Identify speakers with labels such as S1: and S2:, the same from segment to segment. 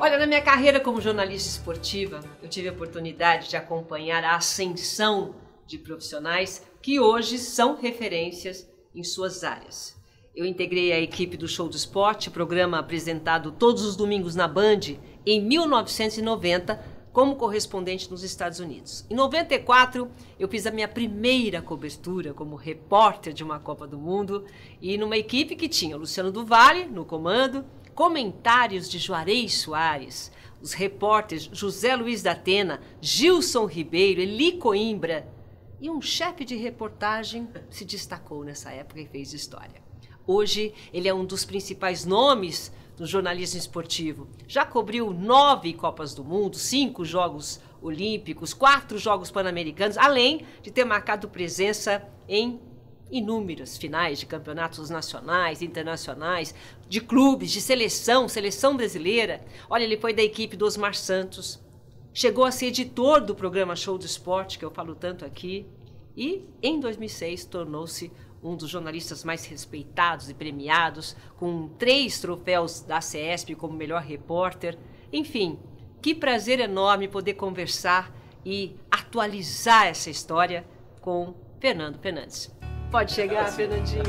S1: Olha, na minha carreira como jornalista esportiva, eu tive a oportunidade de acompanhar a ascensão de profissionais que hoje são referências em suas áreas. Eu integrei a equipe do Show do Esporte, programa apresentado todos os domingos na Band, em 1990, como correspondente nos Estados Unidos. Em 94, eu fiz a minha primeira cobertura como repórter de uma Copa do Mundo e numa equipe que tinha o Luciano do Vale no comando, comentários de Juarez Soares, os repórteres José Luiz da Atena, Gilson Ribeiro, Eli Coimbra, e um chefe de reportagem se destacou nessa época e fez história. Hoje, ele é um dos principais nomes do jornalismo esportivo. Já cobriu 9 Copas do Mundo, 5 Jogos Olímpicos, 4 Jogos Pan-Americanos, além de ter marcado presença em inúmeras finais de campeonatos nacionais, internacionais, de clubes, de seleção brasileira. Olha, ele foi da equipe do Osmar Santos, chegou a ser editor do programa Show do Esporte, que eu falo tanto aqui, e em 2006 tornou-se um dos jornalistas mais respeitados e premiados, com 3 troféus da CESP como melhor repórter. Enfim, que prazer enorme poder conversar e atualizar essa história com Fernando Fernandes. Pode chegar, Fernandinho.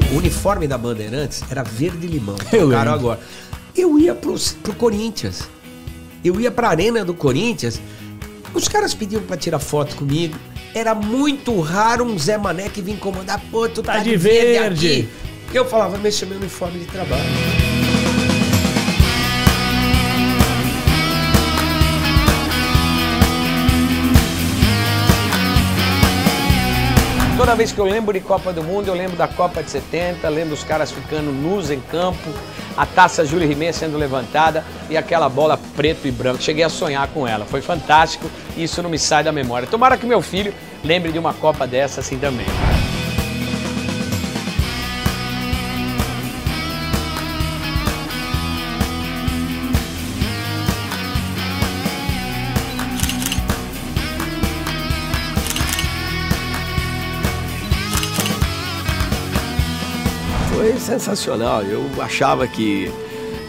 S2: O uniforme da Bandeirantes era verde-limão. Trocaram agora. Eu ia pro Corinthians. Eu ia pra arena do Corinthians. Os caras pediam pra tirar foto comigo. Era muito raro um Zé Mané que vinha incomodar. Pô, tu tá de verde aqui. Eu falava, mas esse é meu uniforme de trabalho. Toda vez que eu lembro de Copa do Mundo, eu lembro da Copa de 70, lembro os caras ficando nus em campo, a taça Júlio Rimet sendo levantada e aquela bola preto e branco. Cheguei a sonhar com ela, foi fantástico e isso não me sai da memória. Tomara que meu filho lembre de uma Copa dessa assim também.
S3: Foi sensacional. Eu achava que,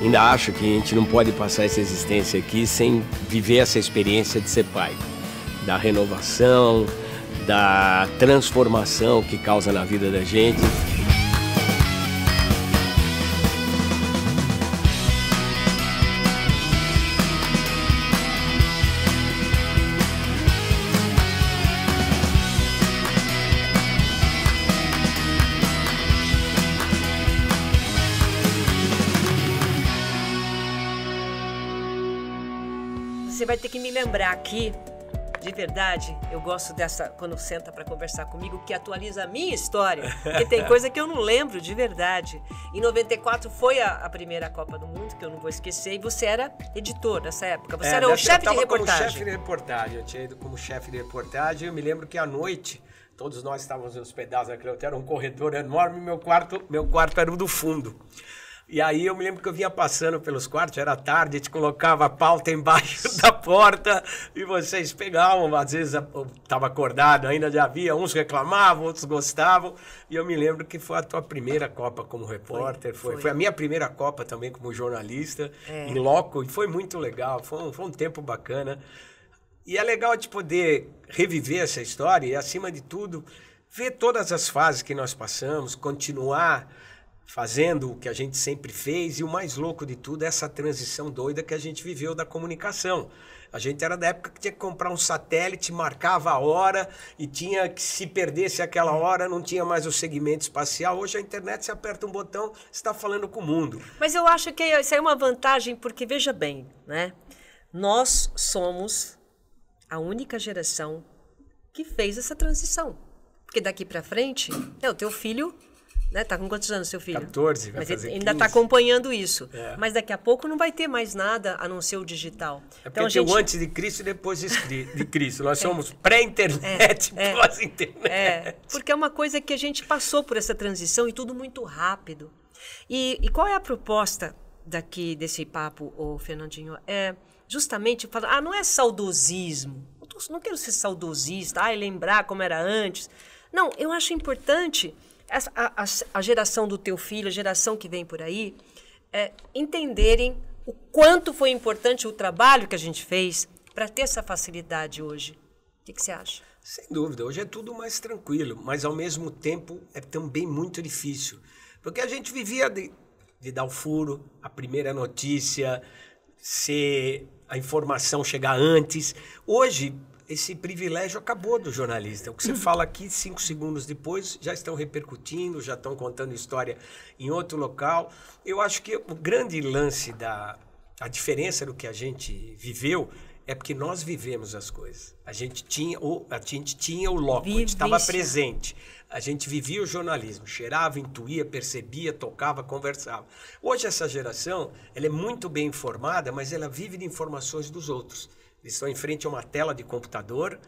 S3: ainda acho que a gente não pode passar essa existência aqui sem viver essa experiência de ser pai. Da renovação, da transformação que causa na vida da gente.
S1: Você vai ter que me lembrar aqui, de verdade, eu gosto dessa, quando senta para conversar comigo, que atualiza a minha história, porque tem coisa que eu não lembro de verdade. Em 94 foi a primeira Copa do Mundo, que eu não vou esquecer, e você era editor nessa época, você era o chefe de reportagem.
S2: Como chefe de reportagem, eu tinha ido como chefe de reportagem, eu me lembro que à noite, todos nós estávamos hospedados naquele hotel, era um corredor enorme, meu quarto era o do fundo. E aí eu me lembro que eu vinha passando pelos quartos, era tarde, a gente colocava a pauta embaixo da porta e vocês pegavam, às vezes eu estava acordado, ainda já havia, uns reclamavam, outros gostavam. E eu me lembro que foi a tua primeira Copa como repórter, foi a minha primeira Copa também como jornalista, em loco, e foi muito legal, foi um tempo bacana. E é legal de poder reviver essa história e, acima de tudo, ver todas as fases que nós passamos, continuar fazendo o que a gente sempre fez, e o mais louco de tudo é essa transição doida que a gente viveu da comunicação. A gente era da época que tinha que comprar um satélite, marcava a hora e tinha que, se perdesse aquela hora, não tinha mais o segmento espacial. Hoje a internet, você aperta um botão, você está falando com o mundo.
S1: Mas eu acho que isso é uma vantagem, porque, veja bem, né? Nós somos a única geração que fez essa transição. Porque daqui para frente, o teu filho, né, tá com quantos anos, seu filho?
S2: 14, vai
S1: Mas
S2: fazer
S1: ele
S2: 15.
S1: ainda está acompanhando isso.
S2: É.
S1: Mas daqui a pouco não vai ter mais nada a não ser o digital.
S2: É porque tem o antes de Cristo e depois de Cristo. Nós somos pré-internet, pós-internet.
S1: Porque é uma coisa que a gente passou por essa transição e tudo muito rápido. E qual é a proposta daqui desse papo, Fernandinho? É justamente falar, não é saudosismo. Não quero ser saudosista, lembrar como era antes. Não, eu acho importante a geração do teu filho, a geração que vem por aí, entenderem o quanto foi importante o trabalho que a gente fez para ter essa facilidade hoje. O que você acha?
S2: Sem dúvida, hoje é tudo mais tranquilo, mas ao mesmo tempo é também muito difícil. Porque a gente vivia de dar o furo, a primeira notícia, a informação chegar antes. Hoje, esse privilégio acabou do jornalista. O que você fala aqui, 5 segundos depois, já estão repercutindo, já estão contando história em outro local. Eu acho que o grande lance a diferença do que a gente viveu é porque nós vivemos as coisas. A gente tinha o loco, a gente estava presente. A gente vivia o jornalismo, cheirava, intuía, percebia, tocava, conversava. Hoje essa geração, ela é muito bem informada, mas ela vive de informações dos outros. Eles estão em frente a uma tela de computador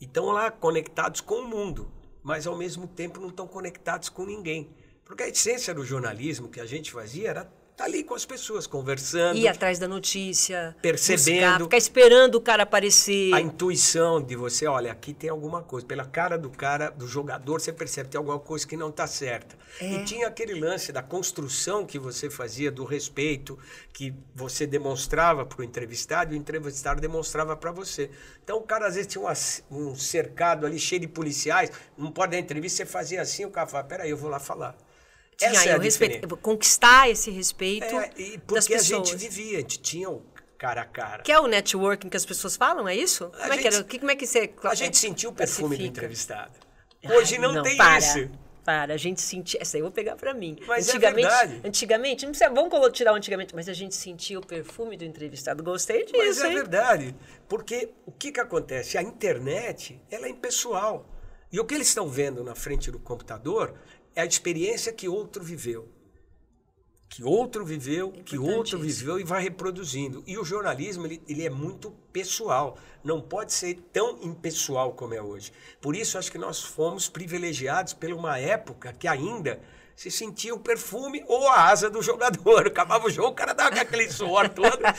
S2: e estão lá conectados com o mundo, mas ao mesmo tempo não estão conectados com ninguém. Porque a essência do jornalismo que a gente fazia era estar ali com as pessoas, conversando.
S1: Ir atrás da notícia.
S2: Percebendo.
S1: Buscar, ficar esperando o cara aparecer.
S2: A intuição de você, olha, aqui tem alguma coisa. Pela cara, do jogador, você percebe que tem alguma coisa que não está certa. E tinha aquele lance da construção que você fazia, do respeito, que você demonstrava para o entrevistado e o entrevistado demonstrava para você. Então, o cara às vezes tinha um cercado ali cheio de policiais, não pode dar entrevista, você fazia assim, o cara fala, peraí, eu vou lá falar. Essa é a diferença.
S1: Conquistar esse respeito
S2: porque
S1: das pessoas.
S2: A gente vivia, a gente tinha o cara a cara.
S1: Que é o networking que as pessoas falam, é isso? Como é que você...
S2: A gente sentiu o perfume do entrevistado. Hoje não tem isso.
S1: A gente sentia... Essa aí eu vou pegar pra mim.
S2: Mas antigamente,
S1: antigamente, não precisa, vamos tirar o antigamente, mas a gente sentia o perfume do entrevistado. Gostei disso,
S2: Mas é verdade. Porque o que acontece? A internet, ela é impessoal. E o que eles estão vendo na frente do computador é a experiência que outro viveu. Que outro viveu e vai reproduzindo. E o jornalismo, ele é muito pessoal. Não pode ser tão impessoal como é hoje. Por isso, acho que nós fomos privilegiados por uma época que ainda se sentia o perfume ou a asa do jogador. Acabava o jogo, o cara dava aquele suor todo. Né?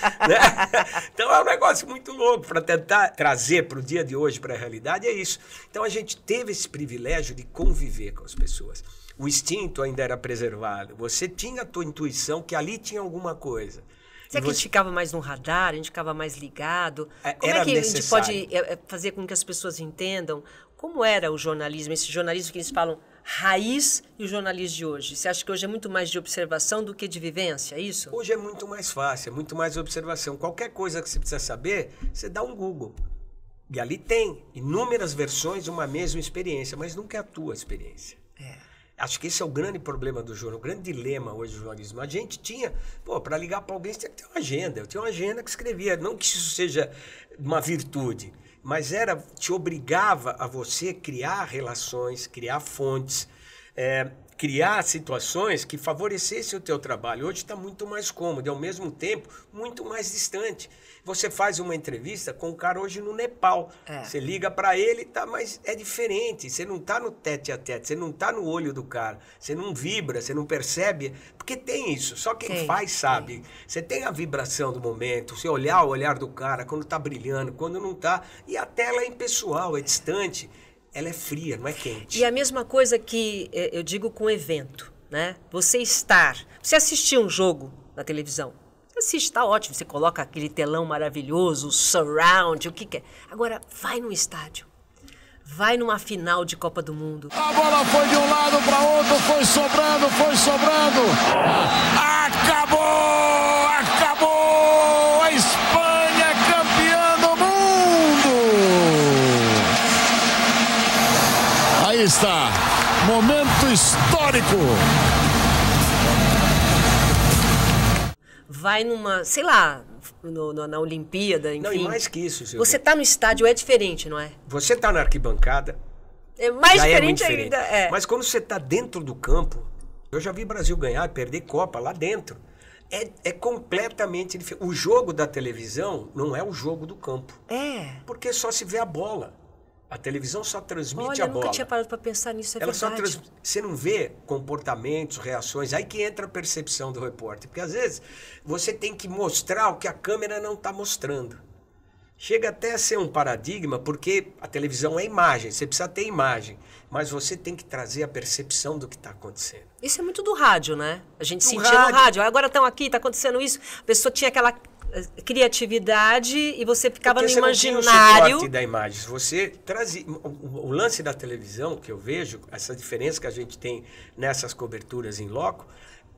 S2: Então, é um negócio muito louco. Para tentar trazer para o dia de hoje, para a realidade, é isso. Então, a gente teve esse privilégio de conviver com as pessoas. O instinto ainda era preservado. Você tinha a tua intuição que ali tinha alguma coisa.
S1: Será que a gente ficava mais no radar, a gente ficava mais ligado? Como
S2: era
S1: é que
S2: necessário.
S1: A gente pode fazer com que as pessoas entendam como era o jornalismo, esse jornalismo que eles falam raiz e o jornalismo de hoje? Você acha que hoje é muito mais de observação do que de vivência, é isso?
S2: Hoje é muito mais fácil, é muito mais observação. Qualquer coisa que você precisa saber, você dá um Google. E ali tem inúmeras versões de uma mesma experiência, mas nunca é a tua experiência. Acho que esse é o grande problema do jornal, o grande dilema hoje do jornalismo. A gente tinha, para ligar para alguém, você tinha que ter uma agenda. Eu tinha uma agenda que escrevia, não que isso seja uma virtude, mas te obrigava a você criar relações, criar fontes, criar situações que favorecessem o teu trabalho. Hoje está muito mais cômodo e, ao mesmo tempo, muito mais distante. Você faz uma entrevista com um cara hoje no Nepal. Você liga para ele, mas é diferente. Você não está no tete a tete, você não está no olho do cara. Você não vibra, você não percebe. Porque tem isso, só quem faz sabe. Você tem a vibração do momento, você olhar o olhar do cara, quando está brilhando, quando não está. E a tela é impessoal, é distante. Ela é fria, não é quente.
S1: E a mesma coisa que eu digo com evento, né? Você assistir um jogo na televisão, você assiste, tá ótimo, você coloca aquele telão maravilhoso, surround, o que quer. Agora, vai no estádio, vai numa final de Copa do Mundo.
S4: A bola foi de um lado para outro, foi sobrando. Acabou! A Espanha campeã do mundo! Aí está, momento histórico.
S1: Vai numa, sei lá, na Olimpíada, enfim.
S2: Não, e mais que isso, Silvio.
S1: Você tá no estádio, é diferente, não é?
S2: Você tá na arquibancada,
S1: É mais
S2: já
S1: diferente,
S2: é muito diferente.
S1: ainda.
S2: Mas quando você está dentro do campo, eu já vi Brasil ganhar e perder Copa lá dentro. É completamente diferente. O jogo da televisão não é o jogo do campo. Porque só se vê a bola. A televisão só transmite a bola.
S1: Eu nunca tinha parado para pensar nisso, é verdade.
S2: Você não vê comportamentos, reações, aí que entra a percepção do repórter. Porque às vezes você tem que mostrar o que a câmera não está mostrando. Chega até a ser um paradigma, porque a televisão é imagem, você precisa ter imagem, mas você tem que trazer a percepção do que está acontecendo.
S1: Isso é muito do rádio, né? A gente sentia no rádio, agora estão aqui, está acontecendo isso, a pessoa tinha aquela criatividade e você ficava no imaginário.
S2: Você não tinha o suporte da imagem. Você trazia o lance da televisão que eu vejo, essa diferença que a gente tem nessas coberturas em loco,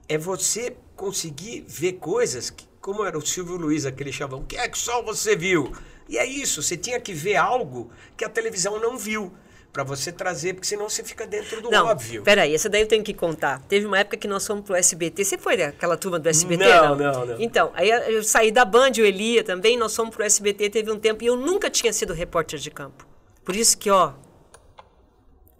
S2: é você conseguir ver coisas que, como era o Silvio Luiz, aquele chavão, o que é que só você viu? E é isso, você tinha que ver algo que a televisão não viu. Para você trazer, porque senão você fica dentro do óbvio.
S1: Peraí, essa daí eu tenho que contar. Teve uma época que nós fomos pro SBT. Você foi aquela turma do SBT?
S2: Não.
S1: Então, aí eu saí da Band, o Elia também, nós fomos pro SBT, teve um tempo, e eu nunca tinha sido repórter de campo. Por isso que,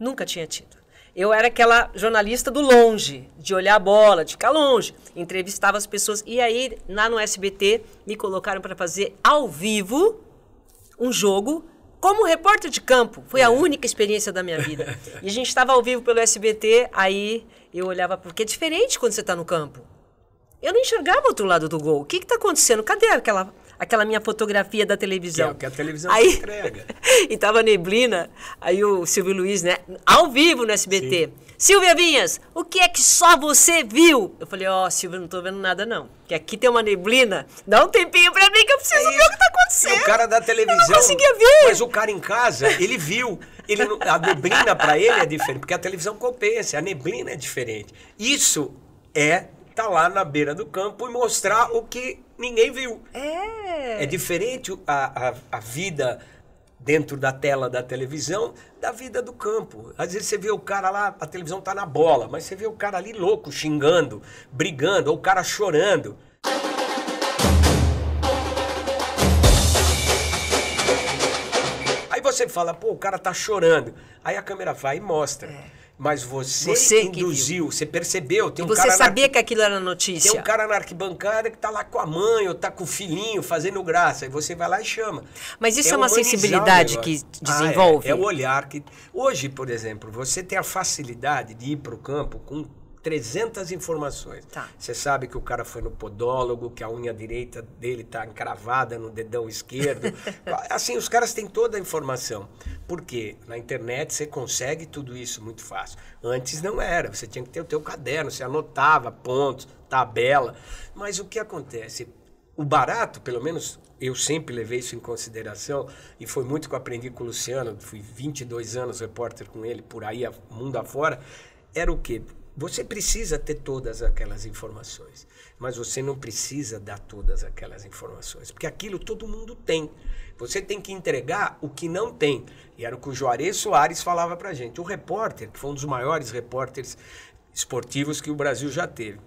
S1: nunca tinha tido. Eu era aquela jornalista do longe, de olhar a bola, de ficar longe. Entrevistava as pessoas. E aí, lá no SBT, me colocaram para fazer ao vivo um jogo como repórter de campo. Foi a única experiência da minha vida. E a gente estava ao vivo pelo SBT, aí eu olhava, porque é diferente quando você está no campo. Eu não enxergava o outro lado do gol. O que está acontecendo? Cadê aquela minha fotografia da televisão?
S2: Que a televisão te entrega.
S1: E tava neblina, aí o Silvio Luiz, né, ao vivo no SBT. Sim. Silvia Vinhas, o que é que só você viu? Eu falei, Silvio, não tô vendo nada não. Que aqui tem uma neblina, dá um tempinho pra mim que eu preciso ver o que tá acontecendo.
S2: E o cara da televisão,
S1: eu não conseguia ver.
S2: Mas o cara em casa, ele viu. A neblina pra ele é diferente, porque a televisão compensa, a neblina é diferente. Isso tá lá na beira do campo e mostrar o que ninguém viu. É diferente a vida dentro da tela da televisão da vida do campo. Às vezes você vê o cara lá, a televisão tá na bola, mas você vê o cara ali louco, xingando, brigando, ou o cara chorando. Aí você fala, o cara tá chorando. Aí a câmera vai e mostra. Mas você induziu, você percebeu. Tem
S1: você sabia que aquilo era notícia.
S2: Tem um cara na arquibancada que tá lá com a mãe ou tá com o filhinho fazendo graça. Aí você vai lá e chama.
S1: Mas isso é uma sensibilidade que desenvolve?
S2: É o olhar que... Hoje, por exemplo, você tem a facilidade de ir para o campo com 300 informações.
S1: Tá.
S2: Você sabe que o cara foi no podólogo, que a unha direita dele tá encravada no dedão esquerdo. Assim, os caras têm toda a informação. Por quê? Na internet você consegue tudo isso muito fácil. Antes não era. Você tinha que ter o teu caderno, você anotava pontos, tabela. Mas o que acontece? O barato, pelo menos eu sempre levei isso em consideração, e foi muito que eu aprendi com o Luciano, fui 22 anos repórter com ele, por aí, mundo afora, era o quê? Você precisa ter todas aquelas informações, mas você não precisa dar todas aquelas informações, porque aquilo todo mundo tem. Você tem que entregar o que não tem. E era o que o Juarez Soares falava pra gente. O repórter, que foi um dos maiores repórteres esportivos que o Brasil já teve.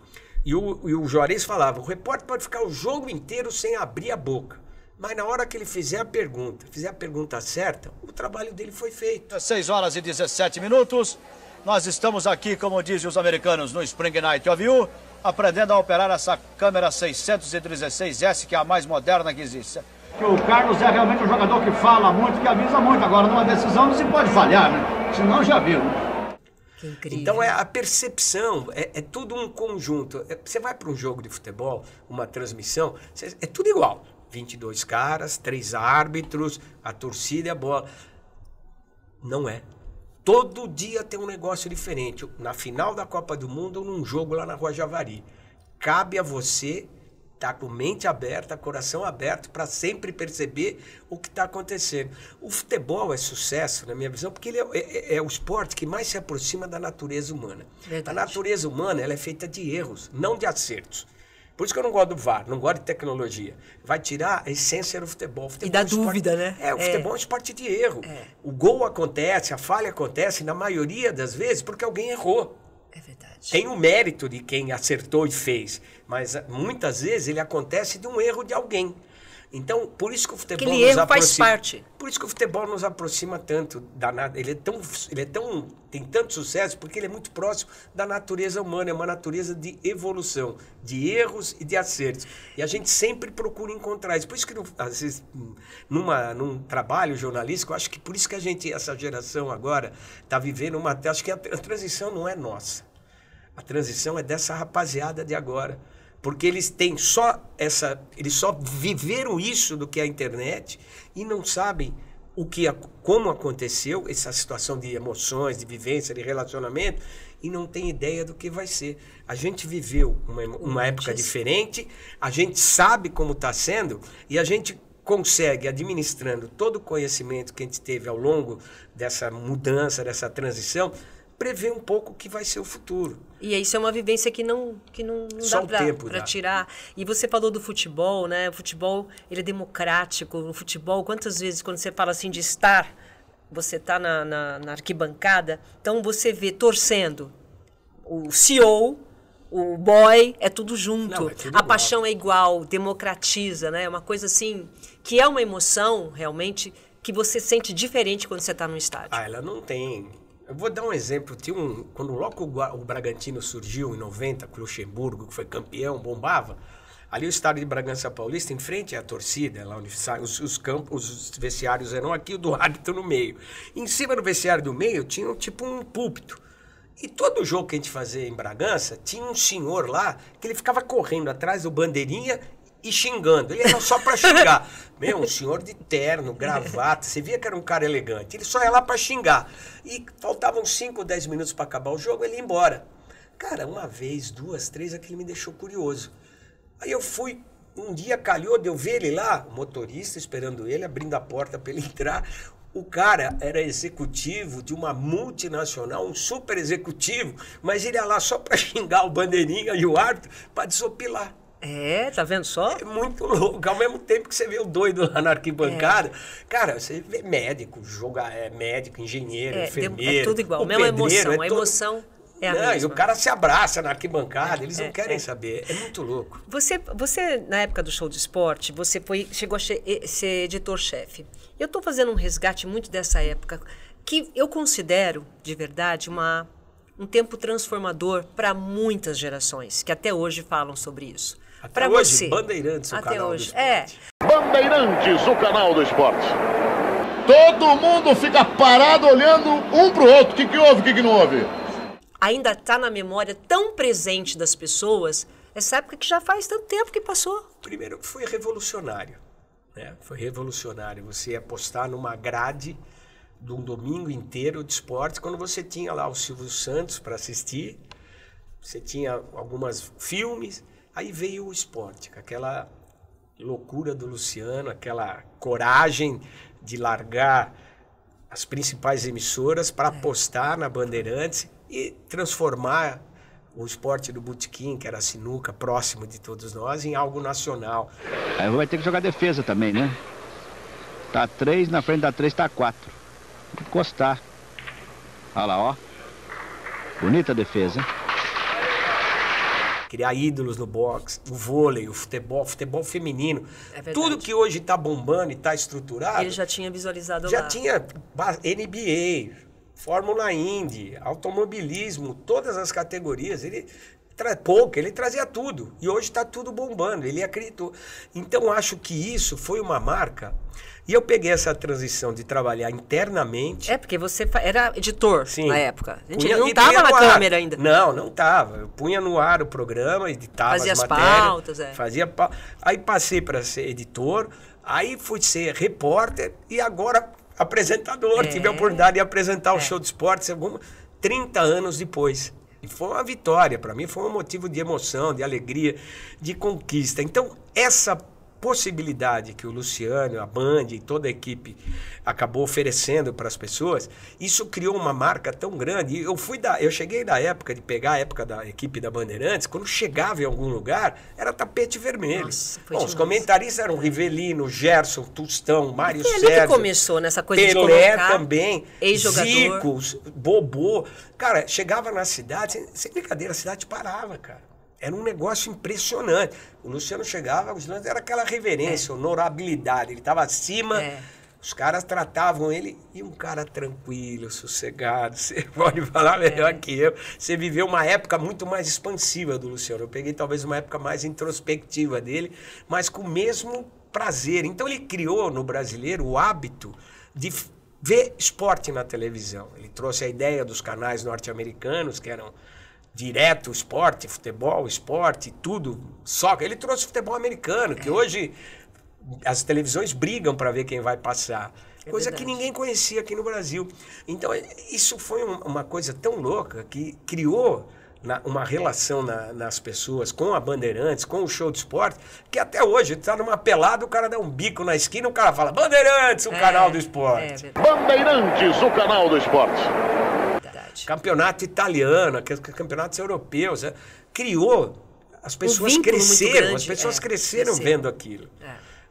S2: E o Juarez falava, o repórter pode ficar o jogo inteiro sem abrir a boca. Mas na hora que ele fizer a pergunta certa, o trabalho dele foi feito.
S5: 6 horas e 17 minutos. Nós estamos aqui, como dizem os americanos, no Spring Night of You, aprendendo a operar essa câmera 616S, que é a mais moderna que existe. O Carlos é realmente um jogador que fala muito, que avisa muito. Agora, numa decisão não se pode falhar, né? Senão já viu.
S1: Que incrível.
S2: Então, a percepção, é tudo um conjunto. Você vai para um jogo de futebol, uma transmissão, é tudo igual. 22 caras, 3 árbitros, a torcida e a bola. Não é. Todo dia tem um negócio diferente. Na final da Copa do Mundo, num jogo lá na Rua Javari. Cabe a você estar com mente aberta, coração aberto, para sempre perceber o que está acontecendo. O futebol é sucesso, na minha visão, porque ele é o esporte que mais se aproxima da natureza humana.
S1: Verdade.
S2: A natureza humana ela é feita de erros, não de acertos. Por isso que eu não gosto do VAR, não gosto de tecnologia. Vai tirar a essência do futebol.
S1: E da dúvida, né?
S2: O futebol é um esporte de erro. O gol acontece, a falha acontece, na maioria das vezes, porque alguém errou.
S1: É verdade.
S2: Tem o mérito de quem acertou e fez, mas muitas vezes ele acontece de um erro de alguém. Então, por isso que o futebol
S1: Aquele
S2: nos
S1: erro faz
S2: aproxima.
S1: parte.
S2: Por isso que o futebol nos aproxima tanto da tem tanto sucesso porque ele é muito próximo da natureza humana, é uma natureza de evolução, de erros e de acertos. E a gente sempre procura encontrar isso. Por isso que às vezes num trabalho jornalístico, eu acho que por isso que essa geração agora está vivendo acho que a transição não é nossa. A transição é dessa rapaziada de agora. Porque eles têm eles só viveram isso do que é a internet e não sabem como aconteceu essa situação de emoções, de vivência, de relacionamento, e não tem ideia do que vai ser. A gente viveu uma época diferente, a gente sabe como está sendo e a gente consegue, administrando todo o conhecimento que a gente teve ao longo dessa mudança, dessa transição, prever um pouco o que vai ser o futuro.
S1: E isso é uma vivência que não
S2: Só
S1: dá para
S2: dá.
S1: tirar. E você falou do futebol, né? O futebol, ele é democrático. No futebol, quantas vezes, quando você fala assim de estar, você está na arquibancada, então você vê torcendo o CEO, o boy, é tudo junto.
S2: Não, é tudo
S1: a
S2: igual.
S1: paixão é igual, democratiza, né? É uma coisa assim, que é uma emoção, realmente, que você sente diferente quando você está no estádio.
S2: Ela não tem... Eu vou dar um exemplo. Quando logo o Bragantino surgiu, em 90, com o Luxemburgo, que foi campeão, bombava, ali o estádio de Bragança Paulista, em frente à torcida, lá onde os vestiários eram aqui, o do árbitro no meio. Em cima do vestiário do meio tinha tipo um púlpito. E todo jogo que a gente fazia em Bragança, tinha um senhor lá que ele ficava correndo atrás do bandeirinha e xingando. Ele era só para xingar. Um senhor de terno, gravata, você via que era um cara elegante. Ele só ia lá para xingar. E faltavam 5 ou 10 minutos para acabar o jogo, ele ia embora. Cara, uma vez, 2, 3, aquilo me deixou curioso. Aí eu fui, um dia calhou de eu ver ele lá, o motorista esperando ele, abrindo a porta para ele entrar. O cara era executivo de uma multinacional, um super executivo, mas ele ia lá só para xingar o bandeirinha e o árbitro para desopilar.
S1: É, tá vendo só?
S2: É muito louco. Ao mesmo tempo que você vê o doido lá na arquibancada, cara, você vê médico, médico, engenheiro, enfermeiro.
S1: É tudo igual,
S2: o
S1: mesma
S2: pedreiro,
S1: emoção. A emoção é a mesma.
S2: E o cara se abraça na arquibancada, eles não querem saber. É muito louco.
S1: Você, na época do Show de Esporte, você chegou a ser editor-chefe. Eu estou fazendo um resgate muito dessa época, que eu considero, de verdade, um tempo transformador para muitas gerações, que até hoje falam sobre isso.
S2: Até hoje, Bandeirantes, o canal do esporte.
S4: Bandeirantes, o canal do esporte. Todo mundo fica parado olhando um pro outro. O que houve, o que não houve?
S1: Ainda está na memória tão presente das pessoas, essa época que já faz tanto tempo que passou.
S2: Primeiro, foi revolucionário. Né? Foi revolucionário você apostar numa grade de um domingo inteiro de esportes, quando você tinha lá o Silvio Santos para assistir, você tinha alguns filmes, aí veio o esporte, com aquela loucura do Luciano, aquela coragem de largar as principais emissoras para apostar na Bandeirantes e transformar o esporte do botequim, que era a sinuca, próximo de todos nós, em algo nacional.
S6: Aí vai ter que jogar defesa também, né? Tá 3, na frente da 3 tá 4. Encostar. Olha lá, ó. Bonita defesa, hein?
S2: Criar ídolos no boxe, o vôlei, o futebol feminino. Tudo que hoje está bombando e está estruturado.
S1: Ele já tinha visualizado lá.
S2: Já tinha NBA, Fórmula Indy, automobilismo, todas as categorias. Ele trazia tudo. E hoje está tudo bombando. Ele acreditou. Então, acho que isso foi uma marca. E eu peguei essa transição de trabalhar internamente.
S1: É, porque você era editor na época. A gente não
S2: estava
S1: na câmera ainda.
S2: Não estava. Eu punha no ar o programa, editava
S1: fazia
S2: as
S1: matérias. Pautas,
S2: Aí passei para ser editor, aí fui ser repórter e agora apresentador. Tive a oportunidade de apresentar o Show de Esportes 30 anos depois. E foi uma vitória. Para mim foi um motivo de emoção, de alegria, de conquista. Então, essa possibilidade que o Luciano, a Band e toda a equipe acabou oferecendo para as pessoas, isso criou uma marca tão grande. E eu cheguei da época de pegar a época da equipe da Bandeirantes, quando chegava em algum lugar, era tapete vermelho. Nossa, os comentaristas eram Rivelino, Gerson, Tustão, Mário Sérgio.
S1: Foi ali que começou nessa coisa
S2: Pelé
S1: de colocar
S2: também,
S1: ex-jogador.
S2: Zico, Bobô. Cara, chegava na cidade, sem brincadeira, a cidade parava, cara. Era um negócio impressionante. O Luciano chegava, era aquela reverência, honorabilidade. Ele estava acima, os caras tratavam ele, e um cara tranquilo, sossegado. Você pode falar melhor que eu. Você viveu uma época muito mais expansiva do Luciano. Eu peguei talvez uma época mais introspectiva dele, mas com o mesmo prazer. Então ele criou no brasileiro o hábito de ver esporte na televisão. Ele trouxe a ideia dos canais norte-americanos, que eram direto esporte, futebol, esporte, tudo. Só que ele trouxe futebol americano, que hoje as televisões brigam para ver quem vai passar. Coisa que ninguém conhecia aqui no Brasil. Então, isso foi uma coisa tão louca que criou uma relação nas pessoas com a Bandeirantes, com o show de esporte, que até hoje, tá numa pelada, o cara dá um bico na esquina, o cara fala, Bandeirantes, o canal do esporte.
S4: Bandeirantes, o canal do esporte.
S2: Campeonato italiano, campeonatos europeus, criou, as pessoas cresceram, cresceram vendo aquilo.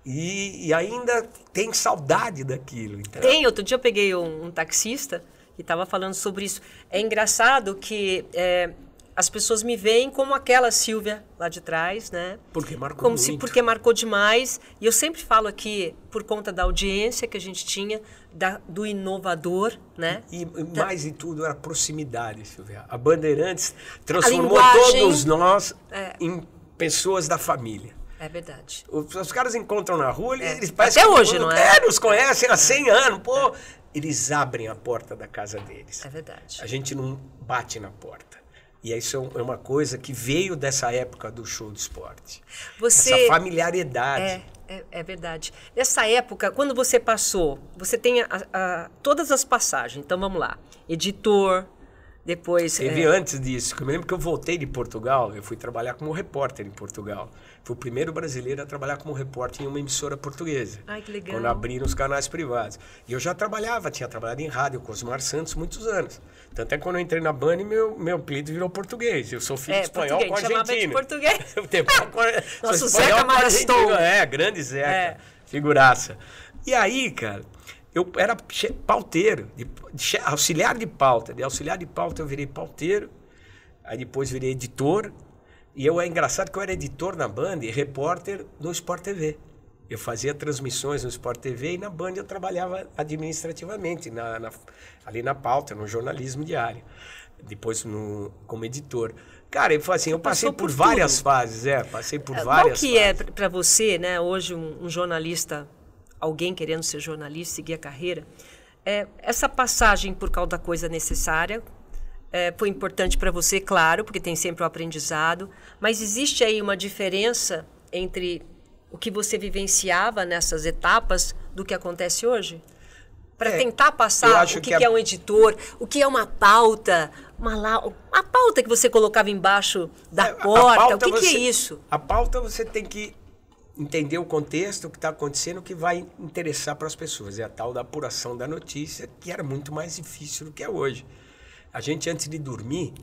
S2: E ainda tem saudade daquilo. Então.
S1: Tem, outro dia eu peguei um taxista que estava falando sobre isso. É engraçado que as pessoas me veem como aquela Silvia lá de trás, né?
S2: Porque marcou muito.
S1: Porque marcou demais. E eu sempre falo aqui, por conta da audiência que a gente tinha, do inovador, né?
S2: E mais de tudo, era a proximidade, Silvia. A Bandeirantes transformou todos nós em pessoas da família.
S1: É verdade.
S2: Os caras encontram na rua, eles parecem
S1: até hoje, não é?
S2: Nos conhecem há 100 anos. Pô, eles abrem a porta da casa deles.
S1: É verdade.
S2: A gente não bate na porta. E isso é uma coisa que veio dessa época do show de esporte. Essa familiaridade.
S1: É verdade. Nessa época, quando você passou, você tem todas as passagens. Então, vamos lá. Editor, depois...
S2: Teve antes disso. Eu me lembro que eu voltei de Portugal, eu fui trabalhar como repórter em Portugal. Fui o primeiro brasileiro a trabalhar como repórter em uma emissora portuguesa.
S1: Ai, que legal.
S2: Quando abriram os canais privados. E eu já tinha trabalhado em rádio com Osmar Santos muitos anos. Tanto é que quando eu entrei na Band, meu apelido virou português. Eu sou filho de espanhol com argentino.
S1: Português.
S2: Nosso Zeca Marastou. Grande Zeca. Figuraça. E aí, cara, eu era pauteiro, auxiliar de pauta. De auxiliar de pauta eu virei pauteiro, aí depois virei editor. E é engraçado que eu era editor na Band e repórter no Sport TV. Eu fazia transmissões no Sport TV e na Band eu trabalhava administrativamente, ali na pauta, no jornalismo diário. Depois como editor. Cara, eu passei por várias fases, passei por várias fases.
S1: Qual que é para você, né, hoje um jornalista, alguém querendo ser jornalista, seguir a carreira, essa passagem por causa da coisa necessária, foi importante para você, claro, porque tem sempre o aprendizado, mas existe aí uma diferença entre o que você vivenciava nessas etapas do que acontece hoje? Para tentar passar o que é um editor, o que é uma pauta, uma pauta que você colocava embaixo da porta, o que é isso?
S2: A pauta você tem que entender o contexto, o que está acontecendo, o que vai interessar para as pessoas. É a tal da apuração da notícia, que era muito mais difícil do que é hoje. A gente, antes de dormir,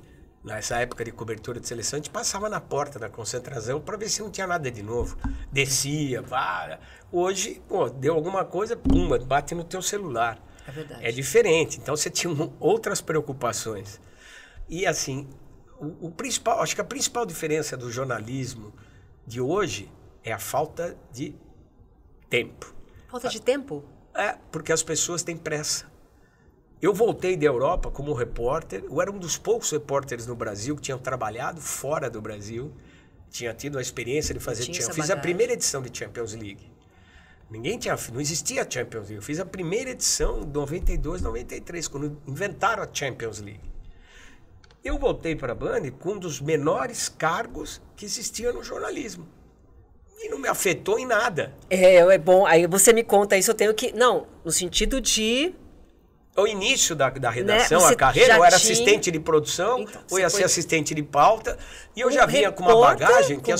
S2: nessa época de cobertura de seleção, a gente passava na porta da concentração para ver se não tinha nada de novo. Descia, para. Hoje, deu alguma coisa, pumba, bate no teu celular.
S1: É verdade.
S2: É diferente. Então, você tinha outras preocupações. E, assim, acho que a principal diferença do jornalismo de hoje é a falta de tempo.
S1: Falta de tempo?
S2: Porque as pessoas têm pressa. Eu voltei da Europa como repórter, eu era um dos poucos repórteres no Brasil que tinham trabalhado fora do Brasil, tinha tido a experiência de fazer Champions. Eu fiz a primeira edição de Champions League. Não existia Champions League. Eu fiz a primeira edição em 92, 93, quando inventaram a Champions League. Eu voltei para a Band com um dos menores cargos que existia no jornalismo. E não me afetou em nada.
S1: É bom. Aí você me conta isso, eu tenho que... Não, no sentido de...
S2: O início da redação, né? A carreira, eu era assistente de produção, então, ou ia ser assistente de pauta, e eu já vinha com uma bagagem que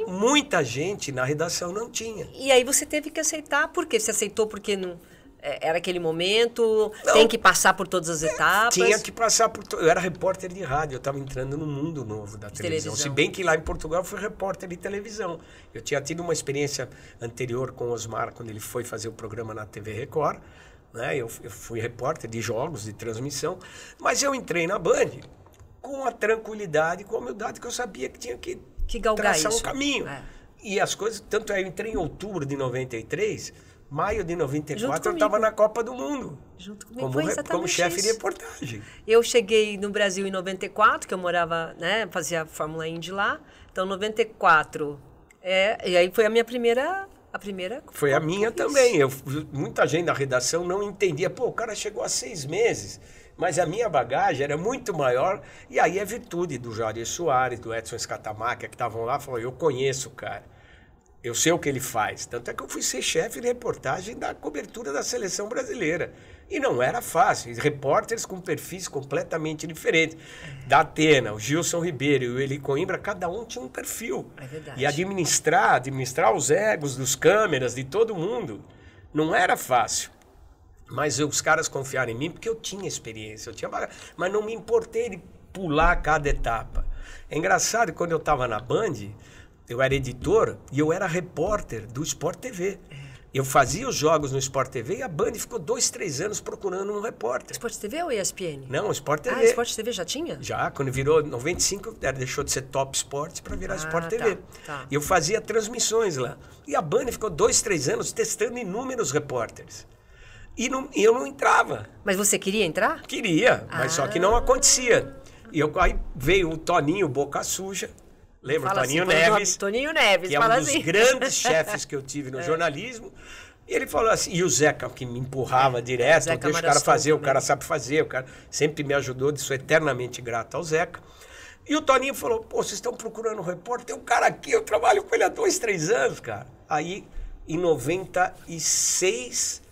S2: muita gente na redação não tinha.
S1: E aí você teve que aceitar, por quê? Você aceitou porque não era aquele momento, tem que passar por todas as etapas?
S2: Tinha que passar por... Eu era repórter de rádio, eu estava entrando no mundo novo da televisão. Se bem que lá em Portugal eu fui repórter de televisão. Eu tinha tido uma experiência anterior com o Osmar, quando ele foi fazer o programa na TV Record, né? Eu fui repórter de jogos, de transmissão, mas eu entrei na Band com a tranquilidade, com a humildade que eu sabia que tinha que
S1: galgar
S2: traçar
S1: isso.
S2: um caminho. E as coisas, tanto é, eu entrei em outubro de 93, maio de 94 eu estava na Copa do Mundo.
S1: Junto comigo, foi exatamente
S2: como chefe de
S1: isso.
S2: reportagem.
S1: Eu cheguei no Brasil em 94, que eu morava, né, fazia Fórmula Indy lá. Então, 94, e aí foi a minha primeira...
S2: Foi a minha também. Muita gente da redação não entendia. Pô, o cara chegou há 6 meses, mas a minha bagagem era muito maior. E aí é virtude do Jair Soares, do Edson Scatamaca, que estavam lá, falou, eu conheço o cara. Eu sei o que ele faz. Tanto é que eu fui ser chefe de reportagem da cobertura da seleção brasileira. E não era fácil. Repórteres com perfis completamente diferentes. Da Atena, o Gilson Ribeiro e o Eli Coimbra, cada um tinha um perfil.
S1: É verdade.
S2: E administrar os egos dos câmeras, de todo mundo, não era fácil. Mas os caras confiaram em mim porque eu tinha experiência, mas não me importei de pular cada etapa. É engraçado, quando eu estava na Band, eu era editor e eu era repórter do Sport TV. Eu fazia os jogos no Sport TV e a Band ficou 2, 3 anos procurando um repórter.
S1: Sport TV ou ESPN?
S2: Não, Sport TV.
S1: Ah, Sport TV já tinha?
S2: Já, quando virou 95, deixou de ser Top Sport para virar Sport TV.
S1: Tá.
S2: E eu fazia transmissões lá. E a Band ficou 2, 3 anos testando inúmeros repórteres. E eu não entrava.
S1: Mas você queria entrar?
S2: Queria, mas só que não acontecia. E aí veio o Toninho Boca Suja. Lembra?
S1: Fala
S2: Toninho
S1: assim,
S2: Neves.
S1: Toninho Neves,
S2: que é um
S1: fala
S2: dos
S1: assim.
S2: grandes chefes que eu tive no jornalismo. E ele falou assim, e o Zeca, que me empurrava direto, deixa o cara fazer, o cara sabe fazer, o cara sempre me ajudou, sou eternamente grato ao Zeca. E o Toninho falou, pô, vocês estão procurando um repórter, tem um cara aqui, eu trabalho com ele há 2, 3 anos, cara. Aí, em 96,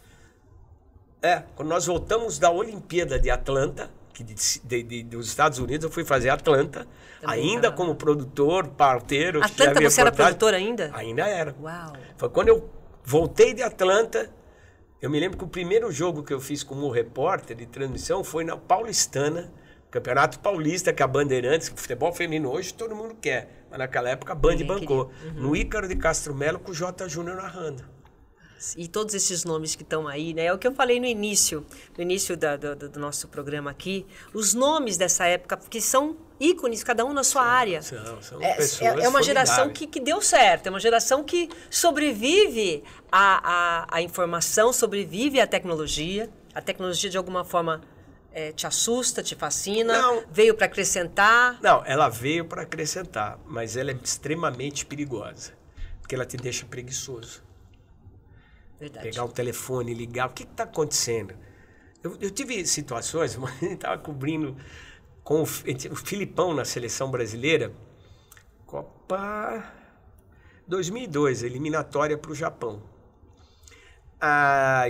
S2: quando nós voltamos da Olimpíada de Atlanta, que dos Estados Unidos, eu fui fazer Atlanta, também ainda como produtor, parteiro.
S1: Atlanta, você era produtor ainda?
S2: Ainda era.
S1: Uau!
S2: Foi quando eu voltei de Atlanta, eu me lembro que o primeiro jogo que eu fiz como repórter de transmissão foi na Paulistana, Campeonato Paulista, que a Bandeirantes, o futebol feminino hoje todo mundo quer, mas naquela época a Band bancou. No Ícaro de Castro Melo com o J. Júnior narrando.
S1: E todos esses nomes que estão aí, né? É o que eu falei no início do nosso programa aqui. Os nomes dessa época, que são ícones, cada um na sua área.
S2: São pessoas
S1: é uma geração que deu certo, é uma geração que sobrevive à informação, sobrevive à tecnologia. A tecnologia, de alguma forma, te assusta, te fascina, veio para acrescentar.
S2: Não, ela veio para acrescentar, mas ela é extremamente perigosa, porque ela te deixa preguiçoso.
S1: Verdade.
S2: Pegar um telefone, ligar, o que está acontecendo? Eu tive situações, mas a gente estava cobrindo com o Filipão na seleção brasileira, Copa 2002, eliminatória para o Japão.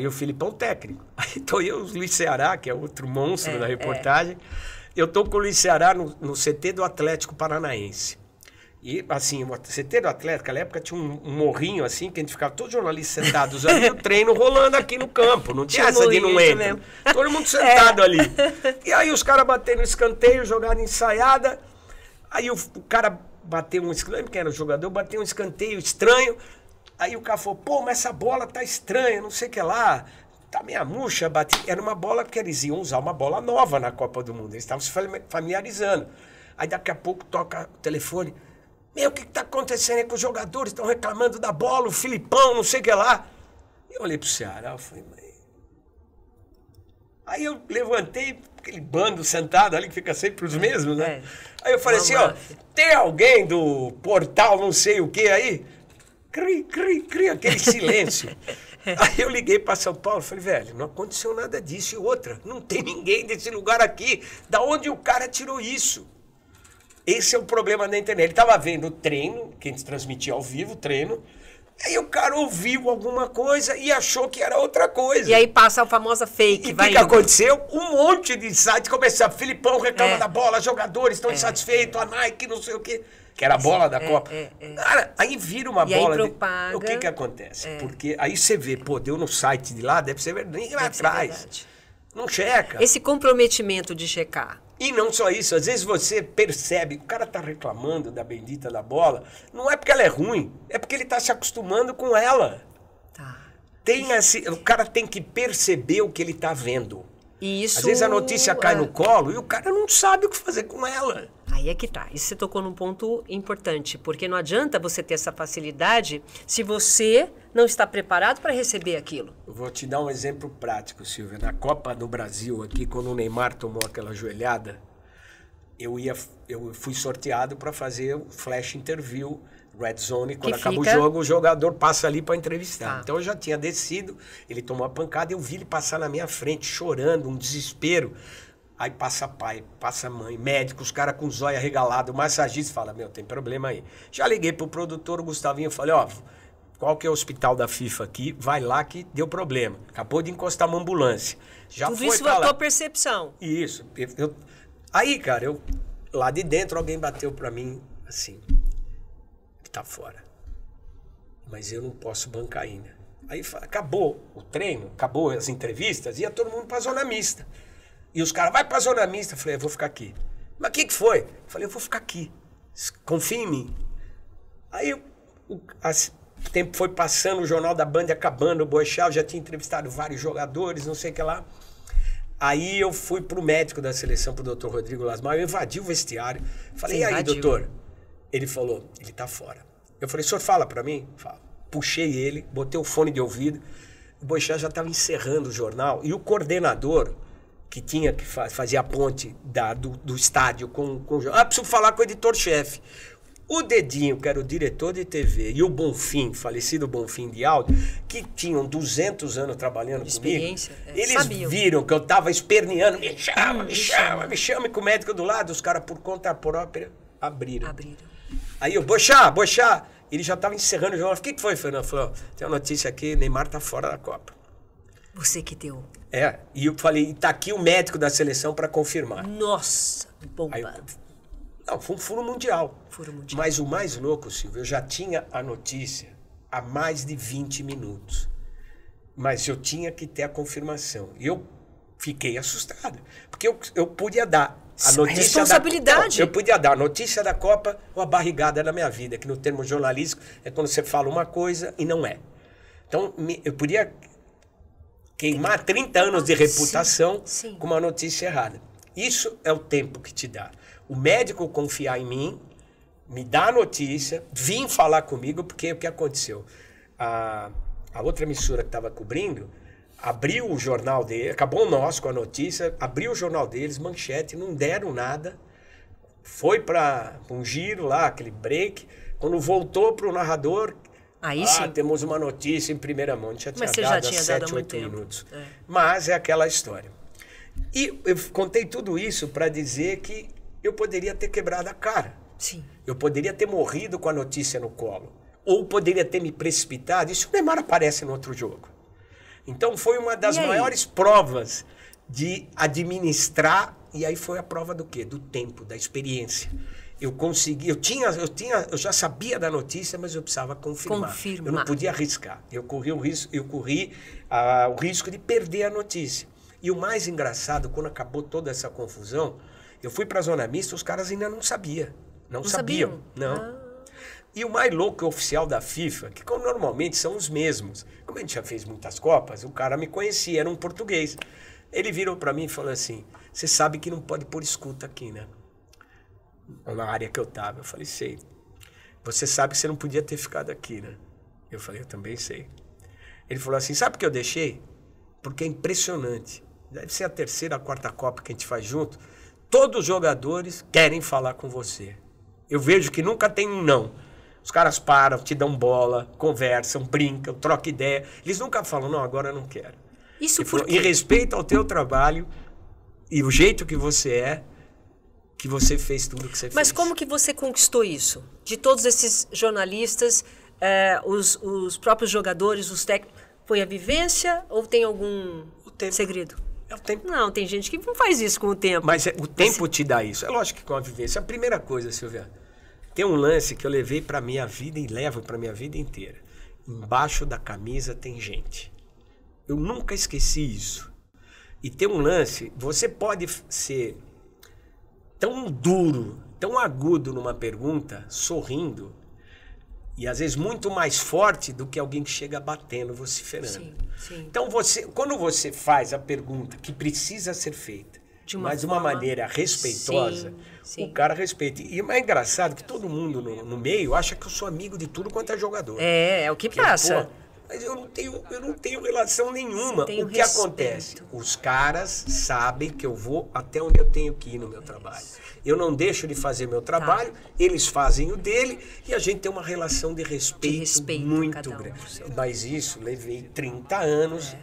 S2: E o Filipão técnico. Aí estou eu, o Luiz Ceará, que é outro monstro da reportagem. Eu estou com o Luiz Ceará no CT do Atlético Paranaense. E, assim, o CT do Atlético, naquela época tinha um morrinho, assim, que a gente ficava todos os jornalistas sentados ali, o treino rolando aqui no campo. Não tinha essa de não entra. Todo mundo sentado ali. E aí os caras bateram no escanteio, jogaram ensaiada. Aí o cara bateu um escanteio, lembra quem era o jogador? Bateu um escanteio estranho. Aí o cara falou, pô, mas essa bola tá estranha, não sei o que lá. Tá meia murcha, era uma bola que eles iam usar uma bola nova na Copa do Mundo. Eles estavam se familiarizando. Aí daqui a pouco toca o telefone. Meu, o que está acontecendo aí com os jogadores? Estão reclamando da bola, o Filipão, não sei o que lá. Eu olhei pro Ceará, eu falei, mãe. Aí eu levantei, aquele bando sentado ali, que fica sempre os mesmos, né? Aí eu falei assim, ó, tem alguém do portal não sei o que aí? Cri, cri, cri, aquele silêncio. Aí eu liguei para São Paulo, falei, velho, não aconteceu nada disso. E outra, não tem ninguém desse lugar aqui. Da onde o cara tirou isso? Esse é o problema da internet. Ele estava vendo o treino, que a gente transmitia ao vivo, o treino, aí o cara ouviu alguma coisa e achou que era outra coisa.
S1: E aí passa a famosa fake.
S2: E o que aconteceu? Um monte de sites começaram. Filipão reclama da bola, jogadores estão insatisfeitos, a Nike, não sei o quê. Que era a bola da Copa. Cara, aí vira uma bola.
S1: Aí propaga.
S2: O que acontece? Porque aí você vê, pô, deu no site de lá, deve ser verdade. Ninguém vai atrás. Não checa.
S1: Esse comprometimento de checar.
S2: E não só isso, às vezes você percebe, o cara tá reclamando da bendita da bola, não é porque ela é ruim, é porque ele tá se acostumando com ela.
S1: Tá.
S2: O cara tem que perceber o que ele tá vendo.
S1: Isso...
S2: Às vezes a notícia cai no colo e o cara não sabe o que fazer com ela.
S1: Aí é que tá. Isso você tocou num ponto importante, porque não adianta você ter essa facilidade se você não está preparado para receber aquilo.
S2: Eu vou te dar um exemplo prático, Silvia. Na Copa do Brasil, aqui, quando o Neymar tomou aquela joelhada, eu fui sorteado para fazer o flash interview, Red Zone. Quando acaba o jogo, o jogador passa ali para entrevistar. Então eu já tinha descido, ele tomou a pancada, eu vi ele passar na minha frente, chorando, um desespero. Aí passa pai, passa mãe, médico, os caras com o zóio arregalado, o massagista fala, meu, tem problema aí. Já liguei pro produtor, o Gustavinho, falei, ó, qual que é o hospital da FIFA aqui? Vai lá que deu problema. Acabou de encostar uma ambulância. Já
S1: Tudo
S2: foi
S1: isso a tua percepção.
S2: Isso. Aí, cara, lá de dentro alguém bateu pra mim assim, tá fora. Mas eu não posso bancar ainda. Aí acabou o treino, acabou as entrevistas, ia todo mundo pra zona mista. E os caras, vai pra zona mista. Eu falei, eu vou ficar aqui. Mas o que foi? Eu falei, eu vou ficar aqui. Confia em mim. Aí o tempo foi passando, o Jornal da Band acabando, o Boechat já tinha entrevistado vários jogadores, não sei o que lá. Aí eu fui pro médico da seleção, pro Dr. Rodrigo Lasmar, eu invadi o vestiário. Falei, e aí, doutor? Ele falou, ele tá fora. Eu falei, o senhor fala pra mim? Fala. Puxei ele, botei o fone de ouvido. O Boechat já estava encerrando o jornal. E o coordenador, que tinha que fazer a ponte do estádio com o jornal. Preciso falar com o editor-chefe. O Dedinho, que era o diretor de TV, e o Bonfim, falecido Bonfim de áudio, que tinham 200 anos trabalhando comigo, eles viram que eu estava esperneando, me chama, e com o médico do lado, os caras, por conta própria, abriram. Aí eu, Boechat, ele já estava encerrando o jornal. O que foi, Fernando? Falou, tem uma notícia aqui, Neymar tá fora da Copa.
S1: Você que deu.
S2: E eu falei, tá aqui o médico da seleção para confirmar.
S1: Nossa, bomba.
S2: Não, foi um furo mundial. Mas o mais louco, Silvio, eu já tinha a notícia há mais de 20 minutos. Mas eu tinha que ter a confirmação. E eu fiquei assustado. Porque eu podia dar a notícia
S1: responsabilidade.
S2: Eu podia dar a notícia da Copa ou a barrigada na minha vida, que no termo jornalístico é quando você fala uma coisa e não é. Então, eu podia queimar 30 anos de reputação com uma notícia errada. Isso é o tempo que te dá. O médico confiar em mim, me dar a notícia, vir falar comigo, porque o que aconteceu? A outra emissora que estava cobrindo, abriu o jornal dele, acabou o nosso com a notícia, abriu o jornal deles, manchete, não deram nada, foi para um giro lá, aquele break, quando voltou para o narrador, temos uma notícia em primeira mão, já tinha dado há 7, 8 minutos. Mas é aquela história. E eu contei tudo isso para dizer que eu poderia ter quebrado a cara.
S1: Sim.
S2: Eu poderia ter morrido com a notícia no colo. Ou poderia ter me precipitado. E se o Neymar aparece no outro jogo? Então foi uma das maiores provas de administrar. E aí foi a prova do quê? Do tempo, da experiência. Eu consegui, eu já sabia da notícia, mas eu precisava confirmar. Eu não podia arriscar. Eu corri o risco de perder a notícia. E o mais engraçado, quando acabou toda essa confusão, eu fui para a zona mista, os caras ainda não sabiam. Não sabiam. Não. E o mais louco oficial da FIFA, que normalmente são os mesmos. Como a gente já fez muitas Copas, o cara me conhecia, era um português. Ele virou para mim e falou assim, você sabe que não pode pôr escuta aqui, né? Na área que eu tava. Eu falei, sei. Você sabe que você não podia ter ficado aqui, né? Eu falei, eu também sei. Ele falou assim, sabe por que eu deixei? Porque é impressionante. Deve ser a 3ª, a 4ª Copa que a gente faz junto. Todos os jogadores querem falar com você. Eu vejo que nunca tem um não. Os caras param, te dão bola, conversam, brincam, trocam ideia. Eles nunca falam, não, agora eu não quero.
S1: Isso porque...
S2: Em respeito ao teu trabalho e o jeito que você é, que você fez tudo que você fez.
S1: Mas como que você conquistou isso? De todos esses jornalistas, os próprios jogadores, os técnicos, foi a vivência ou tem algum segredo?
S2: É o tempo.
S1: Não, tem gente que não faz isso com o tempo.
S2: Mas o tempo te dá isso. É lógico que com a vivência. A primeira coisa, Silvia, tem um lance que eu levei para minha vida e levo para minha vida inteira. Embaixo da camisa tem gente. Eu nunca esqueci isso. E tem um lance, você pode ser tão duro, tão agudo numa pergunta, sorrindo, E às vezes muito mais forte do que alguém que chega batendo, vociferando.
S1: Sim, sim.
S2: Então, quando você faz a pergunta que precisa ser feita, mas de uma maneira respeitosa,
S1: sim.
S2: o cara respeita. E é engraçado que todo mundo no meio acha que eu sou amigo de tudo quanto é jogador.
S1: É o que passa.
S2: Pô, mas eu não tenho relação nenhuma. O que acontece? Os caras sabem que eu vou até onde eu tenho que ir no meu trabalho. Eu não deixo de fazer meu trabalho, eles fazem o dele e a gente tem uma relação de respeito muito grande. Mas isso, levei 30 anos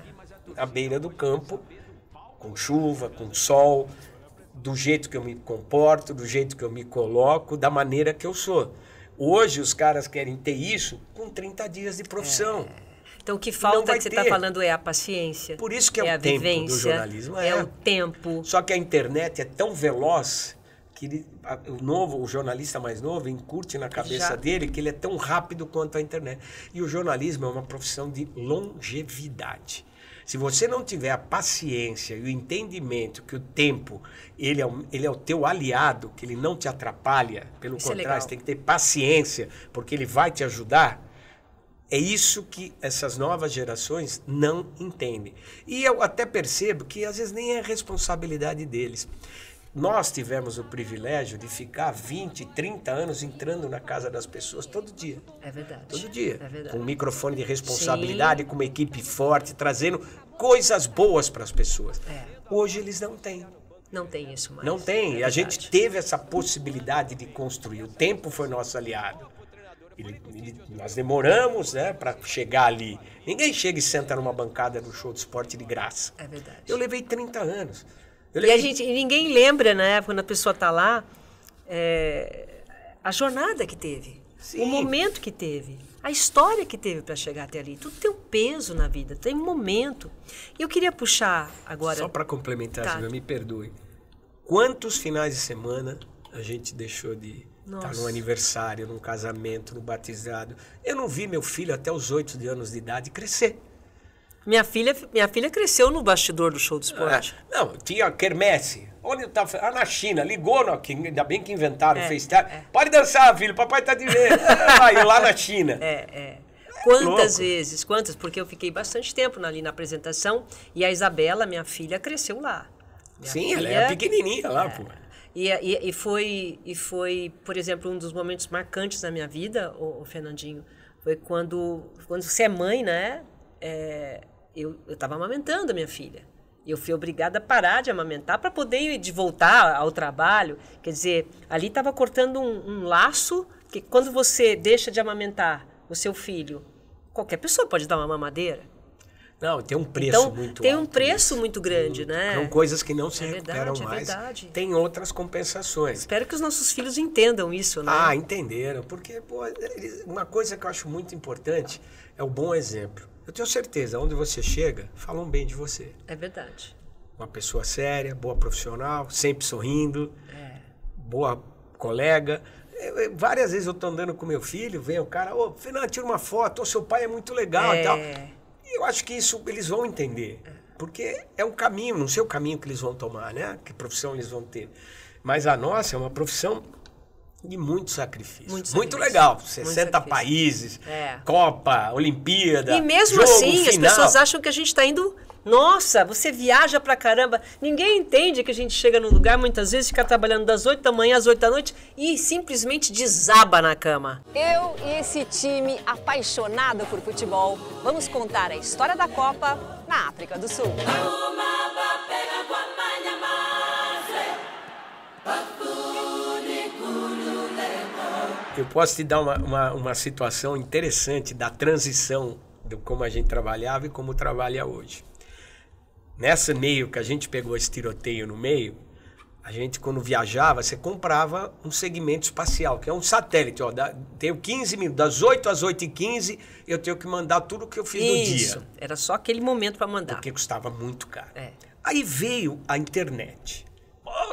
S2: à beira do campo, com chuva, com sol, do jeito que eu me comporto, do jeito que eu me coloco, da maneira que eu sou. Hoje os caras querem ter isso com 30 dias de profissão.
S1: Então o que falta, que você está falando, é a paciência.
S2: Por isso que é o tempo vivência, do jornalismo.
S1: É o tempo.
S2: Só que a internet é tão veloz que o jornalista mais novo incute na cabeça dele que ele é tão rápido quanto a internet. E o jornalismo é uma profissão de longevidade. Se você não tiver a paciência e o entendimento que o tempo ele é o teu aliado, que ele não te atrapalha, pelo contrário, você tem que ter paciência, porque ele vai te ajudar, é isso que essas novas gerações não entendem. E eu até percebo que às vezes nem é responsabilidade deles. Nós tivemos o privilégio de ficar 20, 30 anos entrando na casa das pessoas todo dia.
S1: É verdade.
S2: Todo dia.
S1: É verdade.
S2: Com um microfone de responsabilidade, com uma equipe forte, trazendo coisas boas para as pessoas. Hoje eles não têm.
S1: Não tem isso mais.
S2: Não tem. E a gente teve essa possibilidade de construir. O tempo foi nosso aliado. Nós demoramos, né, para chegar ali. Ninguém chega e senta numa bancada no show de esporte de graça.
S1: É verdade.
S2: Eu levei 30 anos.
S1: E ninguém lembra, né, quando a pessoa está lá, a jornada que teve, o momento que teve, a história que teve para chegar até ali. Tudo tem um peso na vida, tem um momento. E eu queria puxar agora...
S2: Só para complementar, Silvia, me perdoe. Quantos finais de semana a gente deixou de estar num aniversário, num casamento, no batizado? Eu não vi meu filho até os 8 anos de idade crescer.
S1: Minha filha cresceu no bastidor do show do esporte.
S2: Não, tinha quermesse. Onde estava? Na China. Ligou, ainda bem que inventaram o FaceTime. Pode dançar, filho, papai tá de ver. Aí lá na China.
S1: Quantas vezes? Porque eu fiquei bastante tempo ali na apresentação e a Isabela, minha filha, cresceu lá.
S2: Sim, ela é pequenininha lá, pô.
S1: E foi, por exemplo, um dos momentos marcantes na minha vida, o Fernandinho, foi quando você é mãe, né? Eu estava amamentando a minha filha. E eu fui obrigada a parar de amamentar para poder voltar ao trabalho. Quer dizer, ali estava cortando um laço que quando você deixa de amamentar o seu filho, qualquer pessoa pode dar uma mamadeira.
S2: Não, tem um preço muito alto.
S1: Tem um preço muito grande, né?
S2: São coisas que não se recuperam mais.
S1: Verdade.
S2: Tem outras compensações.
S1: Espero que os nossos filhos entendam isso, né?
S2: Entenderam. Porque uma coisa que eu acho muito importante é o bom exemplo. Eu tenho certeza, onde você chega, falam bem de você.
S1: É verdade.
S2: Uma pessoa séria, boa profissional, sempre sorrindo, boa colega. Várias vezes eu estou andando com meu filho, vem o cara, Fernando, tira uma foto, seu pai é muito legal e tal. E eu acho que isso eles vão entender, porque é um caminho, não sei o caminho que eles vão tomar, né? Que profissão eles vão ter. Mas a nossa é uma profissão de muito sacrifício. Muito legal. 60 países, Copa, Olimpíada.
S1: E mesmo
S2: jogo,
S1: assim,
S2: final.
S1: as pessoas acham que a gente está indo... Nossa, você viaja pra caramba. Ninguém entende que a gente chega num lugar, muitas vezes, fica trabalhando das 8 da manhã às 8 da noite e simplesmente desaba na cama.
S7: Eu e esse time apaixonado por futebol, vamos contar a história da Copa na África do Sul.
S2: Eu posso te dar uma situação interessante da transição de como a gente trabalhava e como trabalha hoje. Nessa meio que a gente pegou esse tiroteio no meio, a gente quando viajava, você comprava um segmento espacial, que é um satélite. Tenho 15 minutos, das 8 às 8h15, eu tenho que mandar tudo o que eu fiz no dia.
S1: Isso, era só aquele momento para mandar.
S2: Porque custava muito caro. Aí veio a internet.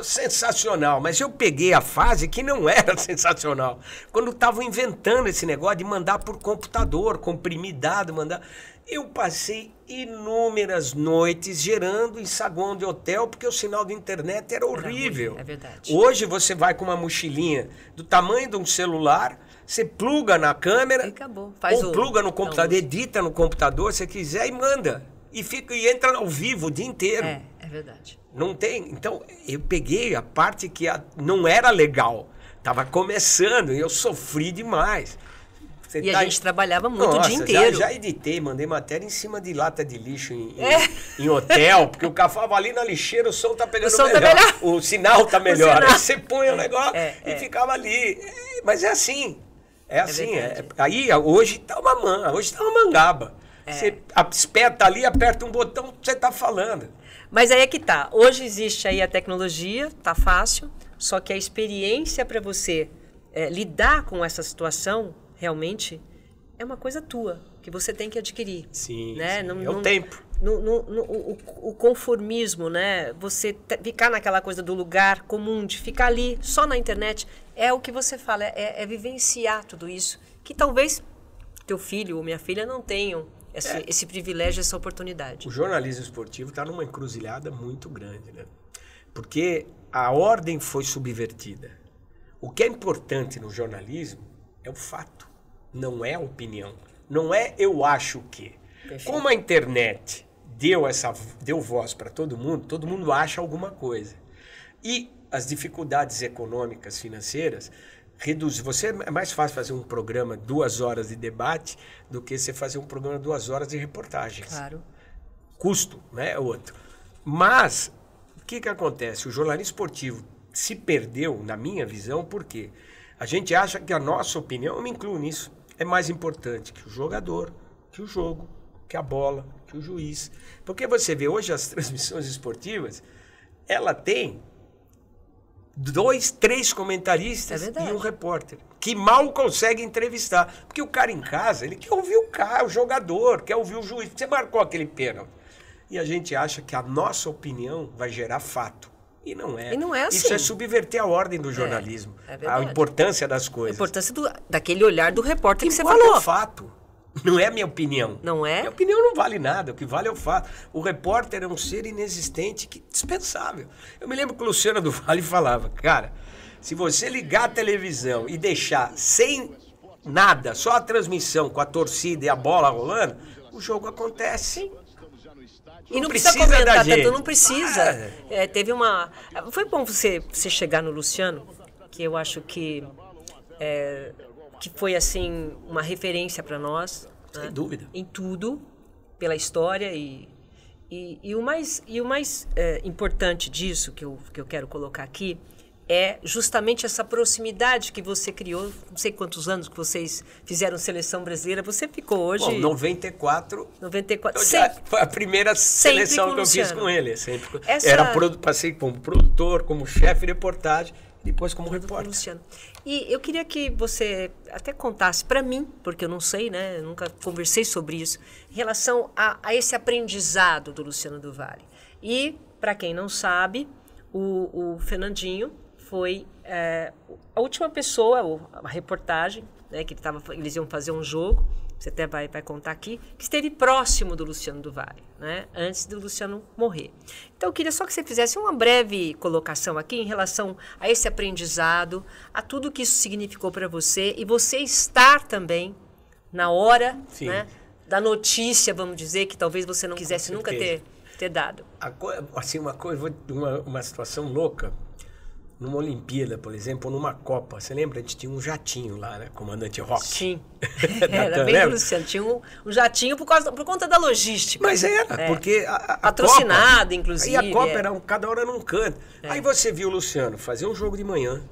S2: Sensacional, mas eu peguei a fase que não era sensacional. Quando estavam inventando esse negócio de mandar por computador, comprimir dado, mandar... Eu passei inúmeras noites gerando em saguão de hotel, porque o sinal de internet era horrível.
S1: É verdade.
S2: Hoje você vai com uma mochilinha do tamanho de um celular, Você pluga na câmera,
S1: E acabou.
S2: ou pluga no computador, edita no computador, se quiser, e manda. E entra ao vivo o dia inteiro.
S1: É verdade.
S2: Não tem. Então, eu peguei a parte que não era legal. Tava começando e eu sofri demais.
S1: A gente trabalhava muito o dia inteiro.
S2: Já editei, mandei matéria em cima de lata de lixo em hotel, porque o carro falava ali na lixeira, o som tá pegando melhor. O sinal tá melhor. Aí você põe o negócio e ficava ali. Mas é assim. É assim. Aí hoje tá uma mangaba. Você espeta ali, aperta um botão, você tá falando.
S1: Mas aí é que tá. Hoje existe aí a tecnologia, tá fácil, só que a experiência para você lidar com essa situação realmente é uma coisa tua, que você tem que adquirir.
S2: Sim,
S1: né?
S2: sim. É o tempo.
S1: O conformismo, né? Você ficar naquela coisa do lugar comum, de ficar ali só na internet, é o que você fala, é vivenciar tudo isso, que talvez teu filho ou minha filha não tenham esse privilégio, essa oportunidade.
S2: O jornalismo esportivo está numa encruzilhada muito grande, né? Porque a ordem foi subvertida. O que é importante no jornalismo é o fato. Não é a opinião. Não é eu acho que.
S1: Perfeito.
S2: Como a internet deu voz para todo mundo acha alguma coisa. E as dificuldades econômicas, financeiras, reduzem. É mais fácil fazer um programa 2 horas de debate do que você fazer um programa 2 horas de reportagens.
S1: Claro.
S2: Custo, né? É outro. Mas, o que acontece? O jornalismo esportivo se perdeu, na minha visão, por quê? A gente acha que a nossa opinião, eu me incluo nisso, é mais importante que o jogador, que o jogo, que a bola, que o juiz. Porque você vê hoje as transmissões esportivas, ela tem 2, 3 comentaristas e um repórter, que mal consegue entrevistar. Porque o cara em casa, ele quer ouvir o jogador, quer ouvir o juiz. Você marcou aquele pênalti. E a gente acha que a nossa opinião vai gerar fato. E não é.
S1: E não é assim.
S2: Isso é subverter a ordem do jornalismo. A importância das coisas.
S1: A importância daquele olhar do repórter que você
S2: falou.
S1: falou.
S2: É o fato. Não é a minha opinião.
S1: Não é?
S2: Minha opinião não vale nada. O que vale é o fato. O repórter é um ser inexistente, dispensável. Eu me lembro que o Luciano do Vale falava, cara, se você ligar a televisão e deixar sem nada, só a transmissão com a torcida e a bola rolando, o jogo acontece.
S1: E não precisa comentar tanto, não precisa. Teve uma... Foi bom você chegar no Luciano, que eu acho que foi assim uma referência para nós.
S2: Sem
S1: né?
S2: dúvida.
S1: Em tudo, pela história. E o mais importante disso, que eu quero colocar aqui, é justamente essa proximidade que você criou. Não sei quantos anos que vocês fizeram seleção brasileira. Você ficou hoje...
S2: Bom, 94. Foi a primeira seleção que eu fiz com ele. Sempre. Passei como produtor, como chefe de reportagem, depois como repórter.
S1: Luciano. E eu queria que você até contasse para mim, porque eu não sei, né? Eu nunca conversei sobre isso, em relação a esse aprendizado do Luciano do Vale. E, para quem não sabe, o Fernandinho foi a última pessoa, a reportagem, né, que eles iam fazer um jogo, você até vai contar aqui, que esteve próximo do Luciano do Vale, né, antes do Luciano morrer. Então, eu queria só que você fizesse uma breve colocação aqui em relação a esse aprendizado, a tudo que isso significou para você, e você estar também na hora, né, da notícia, vamos dizer, que talvez você não quisesse nunca ter dado.
S2: Assim, uma situação louca. Numa Olimpíada, por exemplo, ou numa Copa. Você lembra? A gente tinha um jatinho lá, né? Comandante Rock.
S1: Sim. Era bem Luciano. Tinha um jatinho por conta da logística.
S2: Mas era, porque a
S1: patrocinado,
S2: Copa,
S1: inclusive.
S2: E a Copa era cada hora num canto. Aí você viu o Luciano fazer um jogo de manhã,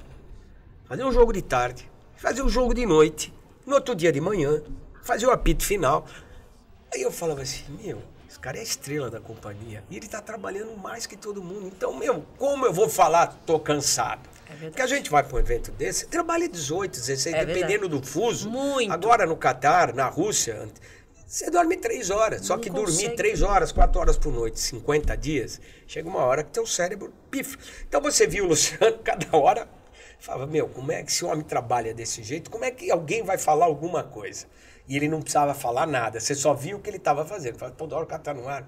S2: fazer um jogo de tarde, fazer um jogo de noite, no outro dia de manhã, fazer o apito final. Aí eu falava assim, esse cara é a estrela da companhia. E ele está trabalhando mais que todo mundo. Então, como eu vou falar, tô cansado? Porque a gente vai para um evento desse, trabalha 18, 16, dependendo do fuso.
S1: Muito.
S2: Agora no Catar, na Rússia, você dorme 3 horas. Só que dormir 3 horas, 4 horas por noite, 50 dias, chega uma hora que teu cérebro pifa. Então você viu o Luciano, cada hora, falava, como é que esse homem trabalha desse jeito? Como é que alguém vai falar alguma coisa? E ele não precisava falar nada, você só viu o que ele estava fazendo. Toda hora o cara está no ar.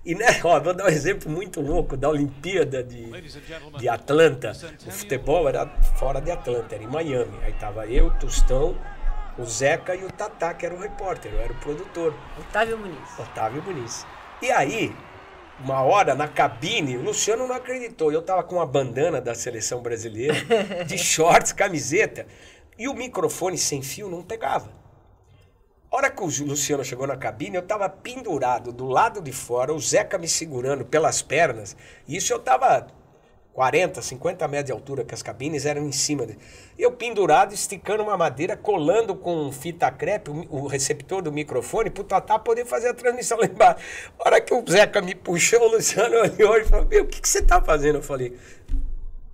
S2: E, né, ó, vou dar um exemplo muito louco da Olimpíada de Atlanta. O futebol era fora de Atlanta, era em Miami. Aí tava eu, o Tostão, o Zeca e o Tatá, que era o repórter, eu era o produtor.
S1: Otávio Muniz.
S2: E aí, uma hora na cabine, o Luciano não acreditou. Eu tava com a bandana da seleção brasileira, de shorts, camiseta, e o microfone sem fio não pegava. A hora que o Luciano chegou na cabine, eu tava pendurado do lado de fora, o Zeca me segurando pelas pernas, e isso eu tava 40, 50 metros de altura, que as cabines eram em cima. Eu pendurado, esticando uma madeira, colando com fita crepe o receptor do microfone pro Tatá poder fazer a transmissão lá embaixo. A hora que o Zeca me puxou, o Luciano olhou e falou, meu, o que você tá fazendo? Eu falei,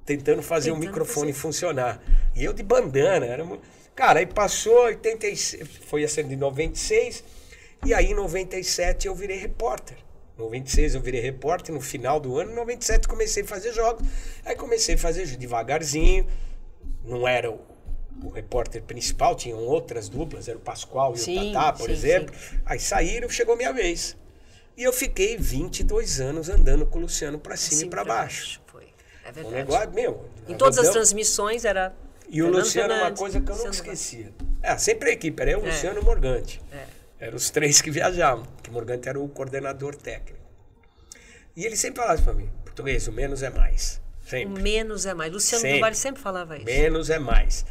S2: tentando fazer o microfone funcionar. E eu de bandana, era muito... Cara, aí passou 86, foi assim de 96, e aí em 97 eu virei repórter. Em 96 eu virei repórter, no final do ano, em 97 comecei a fazer jogos. Aí comecei a fazer devagarzinho, não era o repórter principal, tinham outras duplas, era o Pascoal e o Tatá, por exemplo. Sim. Aí saíram, chegou minha vez. E eu fiquei 22 anos andando com o Luciano pra cima e pra baixo.
S1: Foi, é verdade.
S2: Um negócio, meu...
S1: Em todas as transmissões era...
S2: E o Luciano é uma coisa que eu nunca esquecia. Sempre a equipe, era eu, o Luciano e o Morgante. Eram os três que viajavam, que o Morgante era o coordenador técnico. E ele sempre falava para mim, português, o menos é mais. Sempre.
S1: O menos é mais. Luciano do Vale sempre falava isso.
S2: Menos é mais.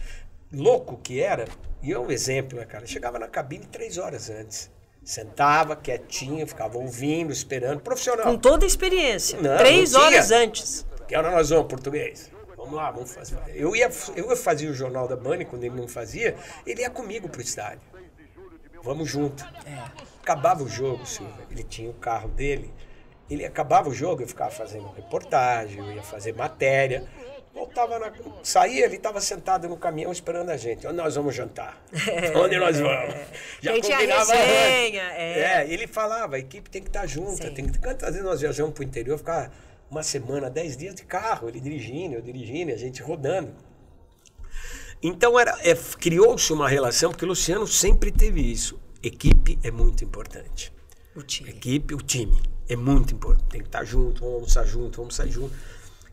S2: Louco que era, e é um exemplo, né, cara? Eu chegava na cabine 3 horas antes. Sentava quietinho, ficava ouvindo, esperando, profissional.
S1: Com toda a experiência. 3 horas antes.
S2: Que hora nós vamos, português? Vamos lá, vamos fazer. Eu fazia o Jornal da Band, quando ele não fazia, ele ia comigo pro estádio. Vamos junto. Acabava o jogo, Silvia. Ele tinha o carro dele. Ele acabava o jogo, eu ficava fazendo reportagem, eu ia fazer matéria. Saía, ele estava sentado no caminhão esperando a gente. Onde nós vamos jantar? Onde nós vamos? Já combinava antes. Ele falava, a equipe tem que estar junta. Quantas vezes nós viajamos pro interior, ficava uma semana, 10 dias de carro, ele dirigindo, eu dirigindo, a gente rodando. Então criou-se uma relação, porque o Luciano sempre teve isso. Equipe é muito importante.
S1: O time.
S2: Equipe, o time. É muito importante. Tem que estar junto, vamos almoçar junto, vamos sair junto.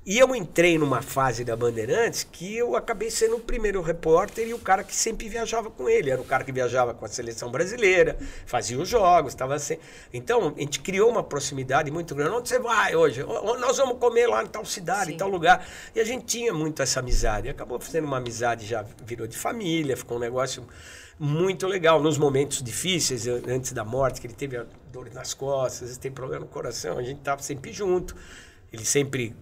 S2: E eu entrei numa fase da Bandeirantes que eu acabei sendo o primeiro repórter e o cara que sempre viajava com ele. Era o cara que viajava com a seleção brasileira, fazia os jogos, estava assim. Então, a gente criou uma proximidade muito grande. Onde você vai hoje? Nós vamos comer lá em tal cidade, em tal lugar. E a gente tinha muito essa amizade. E acabou fazendo uma amizade, já virou de família, ficou um negócio muito legal. Nos momentos difíceis, antes da morte, que ele teve a dor nas costas, tem problema no coração, a gente estava sempre junto. Ele sempre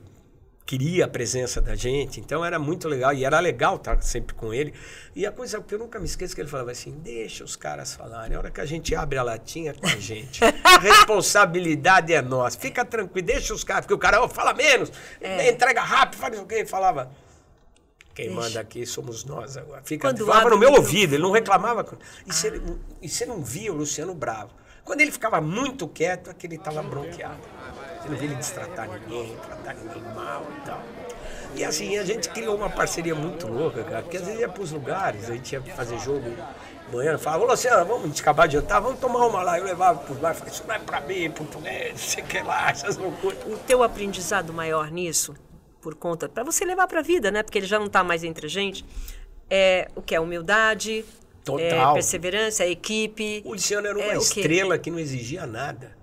S2: queria a presença da gente, então era muito legal, e era legal estar sempre com ele. E a coisa que eu nunca me esqueço, que ele falava assim, deixa os caras falarem, a hora que a gente abre a latinha com a gente, a responsabilidade é nossa, fica tranquilo, deixa os caras, porque o cara fala menos, entrega rápido, faz o quê? Ele falava, quem manda aqui somos nós agora. Falava no meu ouvido, ele não reclamava. E você não via o Luciano bravo. Quando ele ficava muito quieto, é que ele estava bronqueado. Você não via ele destratar ninguém, tratar ninguém mal e tal. E assim, a gente criou uma parceria muito louca, cara, porque às vezes ia pros lugares, a gente ia fazer jogo manhã, falava, ô Luciano, vamos acabar de jantar, vamos tomar uma lá. Eu levava pros bares, falava, isso não é pra mim, português, você quer lá, essas loucuras.
S1: O teu aprendizado maior nisso, por conta, pra você levar pra vida, né, porque ele já não tá mais entre a gente, é o que é humildade, perseverança, equipe.
S2: O Luciano era uma estrela que não exigia nada.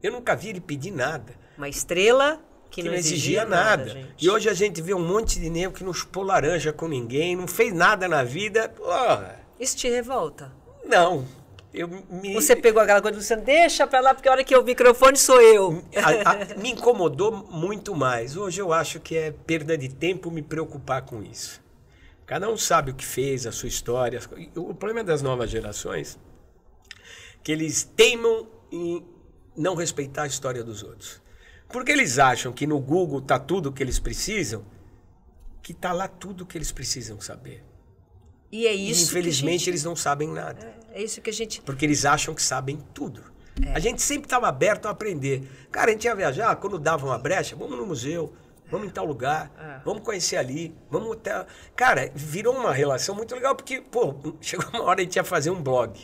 S2: Eu nunca vi ele pedir nada.
S1: Uma estrela que não exigia nada.
S2: Gente. E hoje a gente vê um monte de nego que não chupou laranja com ninguém, não fez nada na vida. Porra.
S1: Isso te revolta?
S2: Não.
S1: Você pegou aquela coisa do Luciano, deixa pra lá, porque a hora que eu o microfone sou eu.
S2: Me incomodou muito mais. Hoje eu acho que é perda de tempo me preocupar com isso. Cada um sabe o que fez, a sua história. O problema das novas gerações é que eles teimam em não respeitar a história dos outros. Porque eles acham que no Google tá tudo o que eles precisam, que tá lá tudo o que eles precisam saber.
S1: E é isso.
S2: E, infelizmente, eles não sabem nada.
S1: É isso que a gente...
S2: Porque eles acham que sabem tudo. A gente sempre estava aberto a aprender. Cara, a gente ia viajar, quando dava uma brecha, vamos no museu, vamos em tal lugar, vamos conhecer ali, vamos até... Cara, virou uma relação muito legal, porque, pô, chegou uma hora a gente ia fazer um blog.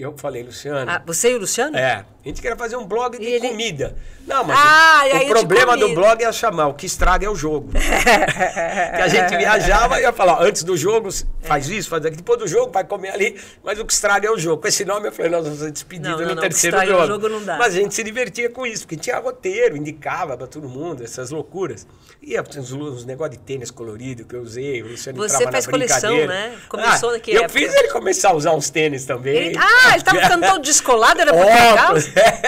S2: eu falei, Luciano...
S1: Ah, você e o Luciano?
S2: É, a gente queria fazer um blog de comida. Não, mas
S1: e
S2: o problema do blog é chamar, o que estraga é o jogo. Que a gente viajava e ia falar, antes do jogo faz isso, faz aquilo, depois do jogo vai comer ali, mas o que estraga é o jogo. Com esse nome eu falei, nós vamos ser despedidos no terceiro jogo.
S1: O jogo não dá.
S2: Mas a gente se divertia com isso, porque tinha roteiro, indicava pra todo mundo, essas loucuras. E uns negócios de tênis colorido que eu usei, o Luciano
S1: Você faz coleção, né? Começou naquele
S2: época. Eu fiz ele começar a usar uns tênis também.
S1: Ele tava ficando todo descolado, era por legal?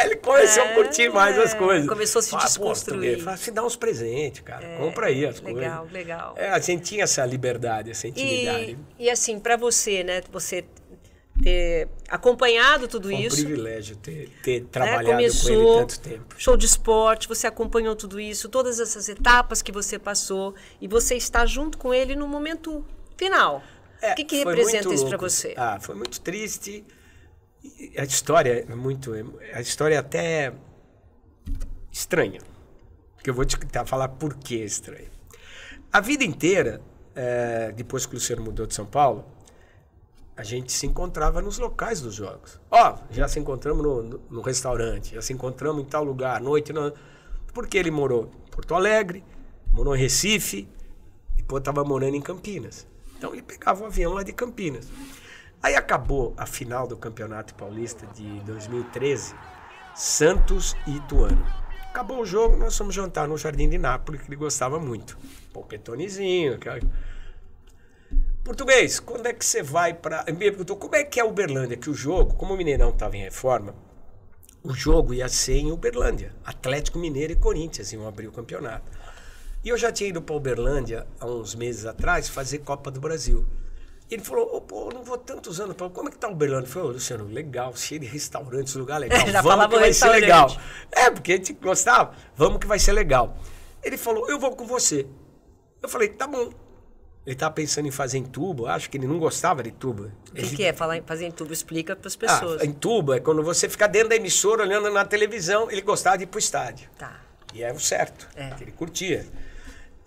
S2: Ele começou a curtir mais as coisas.
S1: Começou a se desconstruir.
S2: Se dá uns presentes, cara. Compra aí as coisas.
S1: Legal.
S2: A gente tinha essa liberdade, essa intimidade.
S1: E assim, pra você, né? Você ter acompanhado tudo isso.
S2: É um privilégio ter trabalhado com ele tanto tempo.
S1: Show de esporte, você acompanhou tudo isso, todas essas etapas que você passou, e você está junto com ele no momento final. O que representa isso para você?
S2: Foi muito triste. A história é até estranha. Porque eu vou te falar por que é estranha. A vida inteira, depois que o Luciano mudou de São Paulo, a gente se encontrava nos locais dos jogos. Já se encontramos no restaurante, já se encontramos em tal lugar, à noite. Porque ele morou em Porto Alegre, morou em Recife, depois estava morando em Campinas. Então ele pegava o avião lá de Campinas. Aí acabou a final do Campeonato Paulista de 2013, Santos e Ituano. Acabou o jogo, nós fomos jantar no Jardim de Nápoles, que ele gostava muito. Polpetonezinho, Português, quando é que você vai para... Ele me perguntou, como é que é Uberlândia? Que o jogo, como o Mineirão estava em reforma, o jogo ia ser em Uberlândia. Atlético Mineiro e Corinthians iam abrir o campeonato. E eu já tinha ido para Uberlândia, há uns meses atrás, fazer Copa do Brasil. Ele falou, eu não vou tantos anos. Como é que tá Uberlândia? Eu falei, Luciano, legal, cheio de restaurantes, lugar legal. Vamos que vai ser legal. Porque a gente gostava. Vamos que vai ser legal. Ele falou, eu vou com você. Eu falei, tá bom. Ele estava pensando em fazer em tubo, acho que ele não gostava de tubo.
S1: O que é fazer em tubo? Explica para as pessoas.
S2: Em tubo é quando você fica dentro da emissora, olhando na televisão, ele gostava de ir pro estádio.
S1: Tá.
S2: E é o certo, que ele curtia.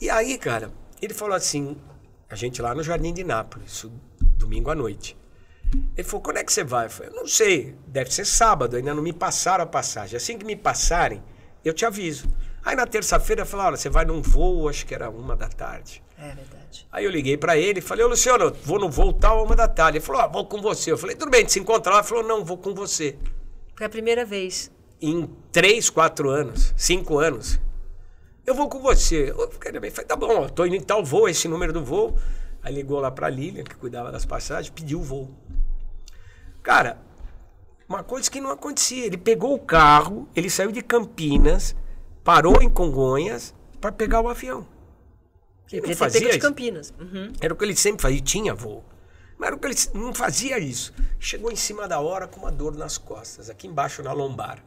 S2: E aí, cara, ele falou assim, a gente lá no Jardim de Nápoles, isso, domingo à noite. Ele falou, quando é que você vai? Eu falei, não sei, deve ser sábado, ainda não me passaram a passagem. Assim que me passarem, eu te aviso. Aí na terça-feira eu falei, olha, você vai num voo, acho que era 1h.
S1: É verdade.
S2: Aí eu liguei pra ele e falei, ô Luciano, eu vou no voo tal, 1h. Ele falou, vou com você. Eu falei, tudo bem, a gente se encontra lá. Ele falou, não, vou com você.
S1: Foi a primeira vez.
S2: Em 3, 4 anos, 5 anos. Eu vou com você. Eu falei, tá bom, eu tô indo em tal voo, esse número do voo. Aí ligou lá pra Lilian, que cuidava das passagens, pediu o voo. Cara, uma coisa que não acontecia. Ele pegou o carro, ele saiu de Campinas, parou em Congonhas para pegar o avião. Ele não fazia isso.
S1: De Campinas. Uhum.
S2: Era o que ele sempre fazia, tinha voo. Mas era o que ele não fazia isso. Chegou em cima da hora com uma dor nas costas, aqui embaixo na lombar.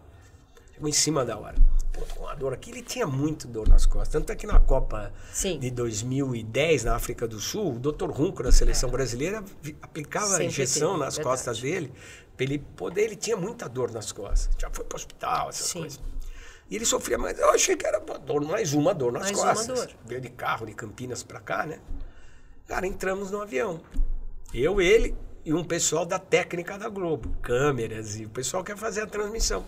S2: Chegou em cima da hora. Pô, com uma dor aqui, ele tinha muito dor nas costas. Tanto é que na Copa de 2010, na África do Sul, o Dr. Runco, da seleção brasileira, aplicava sempre injeção nas costas dele. Pra ele poder, ele tinha muita dor nas costas. Já foi para o hospital, essas coisas. E ele sofria mais. Eu achei que era mais uma dor nas costas. Veio de carro de Campinas pra cá, né? Cara, entramos no avião. Eu, ele e um pessoal da técnica da Globo. Câmeras e o pessoal quer fazer a transmissão.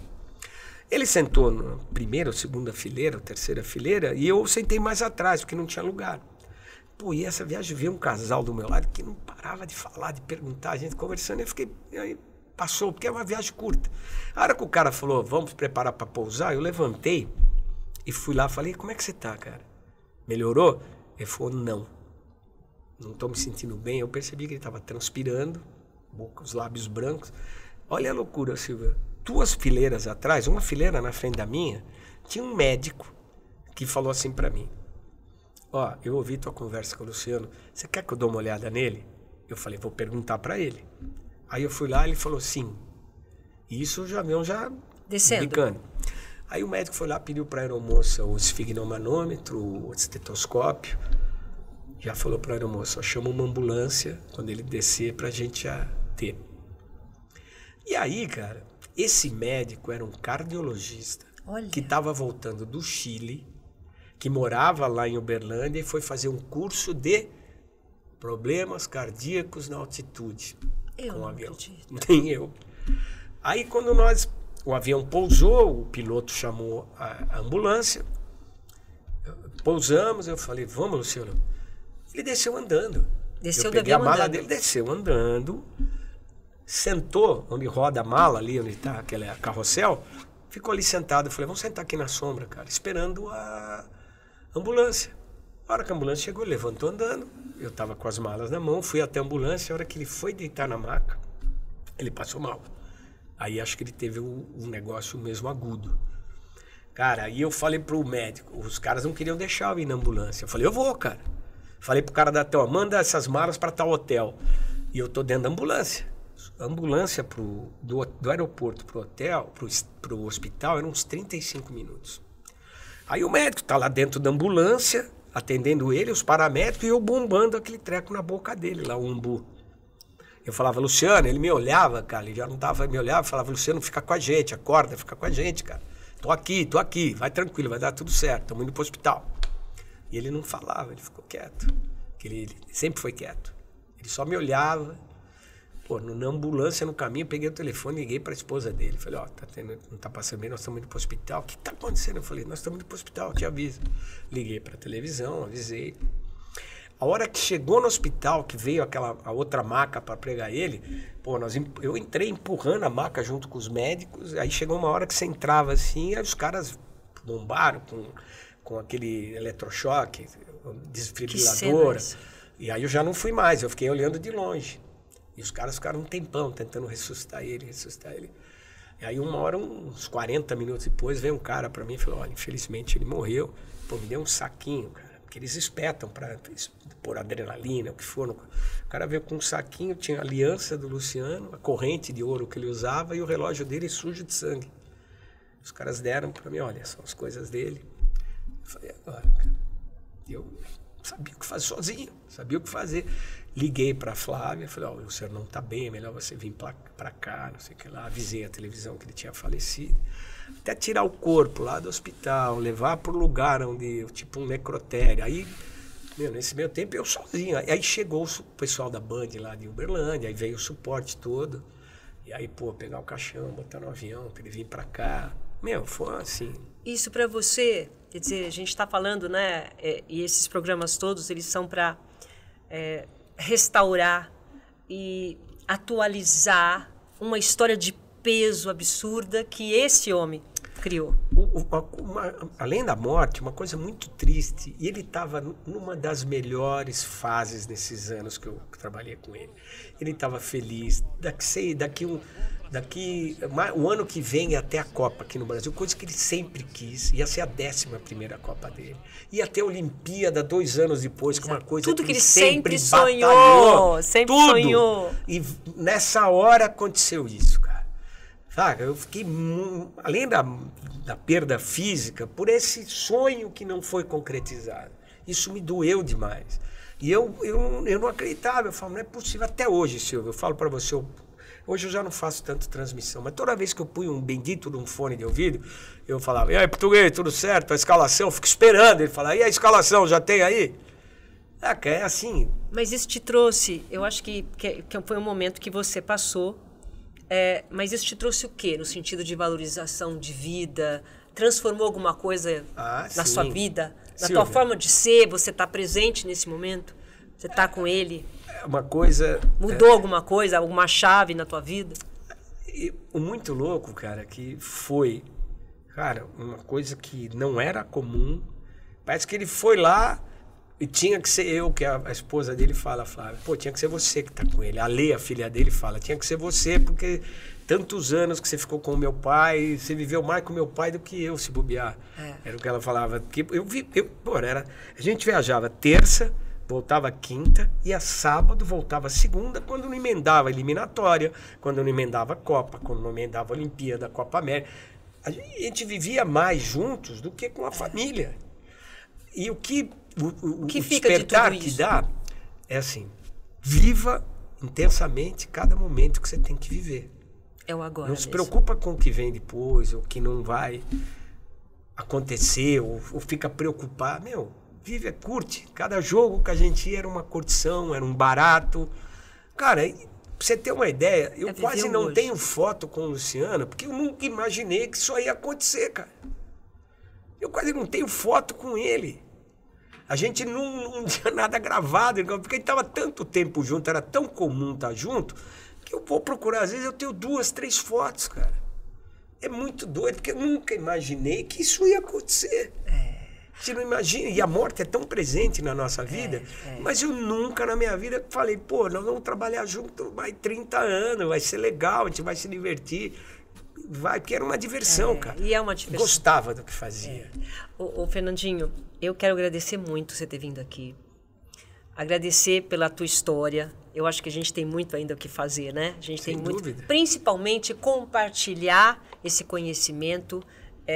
S2: Ele sentou na primeira ou segunda fileira, ou terceira fileira, e eu sentei mais atrás, porque não tinha lugar. Pô, e essa viagem veio um casal do meu lado que não parava de falar, de perguntar, a gente conversando, e eu fiquei... Aí, passou, porque é uma viagem curta. A hora que o cara falou, vamos preparar para pousar, eu levantei e fui lá, falei, como é que você tá, cara? Melhorou? Ele falou, não tô me sentindo bem. Eu percebi que ele estava transpirando, boca, os lábios brancos. Olha a loucura, Silvia. 2 fileiras atrás, uma fileira na frente da minha, tinha um médico que falou assim para mim, eu ouvi tua conversa com o Luciano, você quer que eu dê uma olhada nele? Eu falei, vou perguntar para ele. Aí eu fui lá, ele falou sim. Isso já
S1: descendo.
S2: Indicando. Aí o médico foi lá, pediu para a aeromoça o esfigmomanômetro, o estetoscópio. Já falou para a aeromoça, chama uma ambulância quando ele descer para a gente já ter. E aí, cara, esse médico era um cardiologista que estava voltando do Chile, que morava lá em Uberlândia e foi fazer um curso de problemas cardíacos na altitude.
S1: Eu não acredito.
S2: Nem eu. Aí quando o avião pousou, o piloto chamou a ambulância, pousamos, eu falei, vamos, Luciano. Ele desceu andando. Eu peguei a mala dele, desceu andando, sentou onde roda a mala ali, onde está aquele carrossel, ficou ali sentado. Eu falei, vamos sentar aqui na sombra, cara, esperando a ambulância. A hora que a ambulância chegou, ele levantou andando, eu estava com as malas na mão, fui até a ambulância, a hora que ele foi deitar na maca, ele passou mal. Aí acho que ele teve um negócio mesmo agudo. Cara, aí eu falei pro médico, os caras não queriam deixar eu ir na ambulância. Eu falei, eu vou, cara. Falei pro cara da hotel, manda essas malas para tal hotel. E eu tô dentro da ambulância. A ambulância do aeroporto pro hotel, pro hospital, eram uns 35 minutos. Aí o médico tá lá dentro da ambulância, atendendo ele, os paramédicos, e eu bombando aquele treco na boca dele, lá o umbu. Eu falava, Luciano, ele me olhava, cara, ele já não tava, me olhava, falava, Luciano, fica com a gente, acorda, fica com a gente, cara. Tô aqui, vai tranquilo, vai dar tudo certo, estamos indo pro hospital. E ele não falava, ele ficou quieto, ele sempre foi quieto. Ele só me olhava, pô, na ambulância, no caminho, peguei o telefone, liguei pra esposa dele, falei, ó, não tá passando bem, nós estamos indo pro hospital, o que tá acontecendo? Eu falei, nós estamos indo pro hospital, te aviso. Liguei pra televisão, avisei. A hora que chegou no hospital, que veio a outra maca para pregar ele, pô, eu entrei empurrando a maca junto com os médicos, aí chegou uma hora que você entrava assim, aí os caras bombaram com aquele eletrochoque, desfibriladora, e aí eu já não fui mais, eu fiquei olhando de longe. E os caras ficaram um tempão tentando ressuscitar ele. E aí uma hora, uns 40 minutos depois, veio um cara para mim e falou, olha, infelizmente ele morreu, pô, me deu um saquinho, cara. Que eles espetam para pôr adrenalina, o que for. O cara veio com um saquinho, tinha a aliança do Luciano, a corrente de ouro que ele usava e o relógio dele sujo de sangue. Os caras deram para mim, olha, são as coisas dele. Eu falei, agora, cara, eu sabia o que fazer sozinho, sabia o que fazer. Liguei para a Flávia, falei, ó, o Luciano não tá bem, é melhor você vir para cá, não sei o que lá. Avisei a televisão que ele tinha falecido. Até tirar o corpo lá do hospital, levar para o lugar onde, tipo um necrotério. Aí, nesse meio tempo, eu sozinho. Aí chegou o pessoal da Band lá de Uberlândia, aí veio o suporte todo. E aí, pô, pegar o caixão, botar no avião, para ele vir para cá. Foi assim.
S1: Isso para você, quer dizer, a gente está falando, né, e esses programas todos, eles são para restaurar e atualizar uma história de peso absurda que esse homem criou.
S2: Além da morte, uma coisa muito triste, e ele estava numa das melhores fases nesses anos que eu trabalhei com ele. Ele estava feliz, o ano que vem até a Copa aqui no Brasil, coisa que ele sempre quis, ia ser a 11ª Copa dele. Ia ter a Olimpíada 2 anos depois, que é uma coisa
S1: tudo que ele
S2: sempre
S1: sonhou, sempre
S2: tudo.
S1: Sonhou.
S2: E nessa hora aconteceu isso, cara. Sabe, eu fiquei, além da perda física, por esse sonho que não foi concretizado. Isso me doeu demais. E eu não acreditava, eu falo, não é possível, até hoje, Silvio, eu falo para você, hoje eu já não faço tanto transmissão, mas toda vez que eu punho um bendito de um fone de ouvido, eu falava, e aí, português, tudo certo? A escalação, eu fico esperando, ele fala, e a escalação, já tem aí? É assim.
S1: Mas isso te trouxe, eu acho que foi um momento que você passou, mas isso te trouxe o quê? No sentido de valorização de vida? Transformou alguma coisa na sua vida? Na tua forma de ser? Você está presente nesse momento? Você está com ele?
S2: Uma coisa...
S1: Mudou alguma coisa? Alguma chave na tua vida?
S2: O muito louco, cara, que foi... Cara, uma coisa que não era comum. Parece que ele foi lá e tinha que ser eu, que a esposa dele fala, Flávia, pô, tinha que ser você que tá com ele. A Lê, a filha dele, fala, tinha que ser você, porque tantos anos que você ficou com o meu pai, você viveu mais com o meu pai do que eu, se bobear. Era o que ela falava. Que a gente viajava terça, voltava quinta, e a sábado voltava segunda, quando não emendava a eliminatória, quando não emendava a Copa, quando não emendava a Olimpíada, a Copa América. A gente vivia mais juntos do que com a família. E o despertar que dá é assim, viva intensamente cada momento que você tem que viver.
S1: É o agora.
S2: Não se preocupa com o que vem depois, ou o que não vai acontecer, ou fica preocupado. Vive, curte. Cada jogo que a gente ia era uma curtição, era um barato. Cara, você ter uma ideia, eu quase não
S1: hoje.
S2: tenho foto com o Luciano, porque eu nunca imaginei que isso ia acontecer, cara. Eu quase não tenho foto com ele. A gente não tinha nada gravado, porque a gente estava tanto tempo junto, era tão comum estar junto, que eu vou procurar, às vezes eu tenho 2, 3 fotos, cara. É muito doido, porque eu nunca imaginei que isso ia acontecer. Você não imagina, e a morte é tão presente na nossa vida, mas eu nunca na minha vida falei, pô, nós vamos trabalhar junto mais 30 anos, vai ser legal, a gente vai se divertir. Vai, porque era uma diversão, cara.
S1: E é uma diversão.
S2: Gostava do que fazia.
S1: Ô, Fernandinho, eu quero agradecer muito você ter vindo aqui. Agradecer pela tua história. Eu acho que a gente tem muito ainda o que fazer, né? A gente
S2: Sem
S1: tem muito,
S2: dúvida.
S1: principalmente compartilhar esse conhecimento.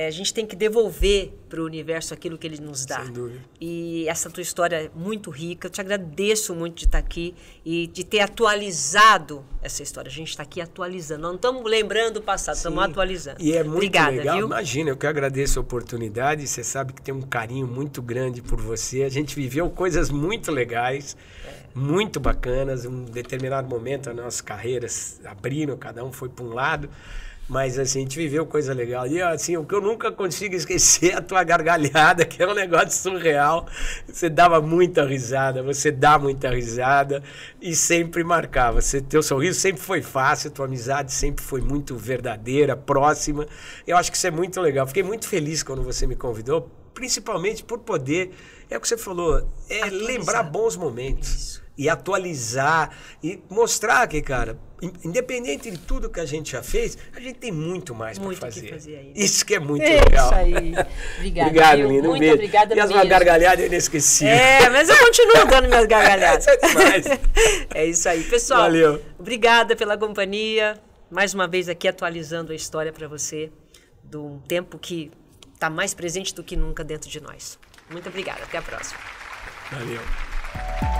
S1: A gente tem que devolver para o universo aquilo que ele nos dá.
S2: Sem dúvida.
S1: E essa tua história é muito rica. Eu te agradeço muito de estar aqui e de ter atualizado essa história. A gente está aqui atualizando. Não estamos lembrando o passado, estamos atualizando.
S2: E é muito
S1: Obrigada,
S2: legal.
S1: viu?
S2: Imagina, eu que agradeço a oportunidade. Você sabe que tem um carinho muito grande por você. A gente viveu coisas muito legais, muito bacanas. Em um determinado momento, as nossas carreiras abriram, cada um foi para um lado. Mas assim, a gente viveu coisa legal. E assim, o que eu nunca consigo esquecer é a tua gargalhada, que é um negócio surreal. Você dava muita risada, você dá muita risada e sempre marcava. Teu sorriso sempre foi fácil, tua amizade sempre foi muito verdadeira, próxima. Eu acho que isso é muito legal. Fiquei muito feliz quando você me convidou, principalmente por poder, é o que você falou, lembrar bons momentos.
S1: Isso.
S2: E atualizar, e mostrar que, cara, independente de tudo que a gente já fez, a gente tem muito mais para fazer.
S1: Ainda.
S2: Isso que é muito legal.
S1: Isso aí. Obrigada.
S2: Obrigado, Lino.
S1: Muito obrigada
S2: mesmo. E as uma gargalhada inesquecível.
S1: Mas eu continuo dando minhas gargalhadas.
S2: Isso é demais.
S1: É isso aí. Pessoal,
S2: valeu.
S1: Obrigada pela companhia. Mais uma vez aqui atualizando a história para você de um tempo que está mais presente do que nunca dentro de nós. Muito obrigada. Até a próxima.
S2: Valeu.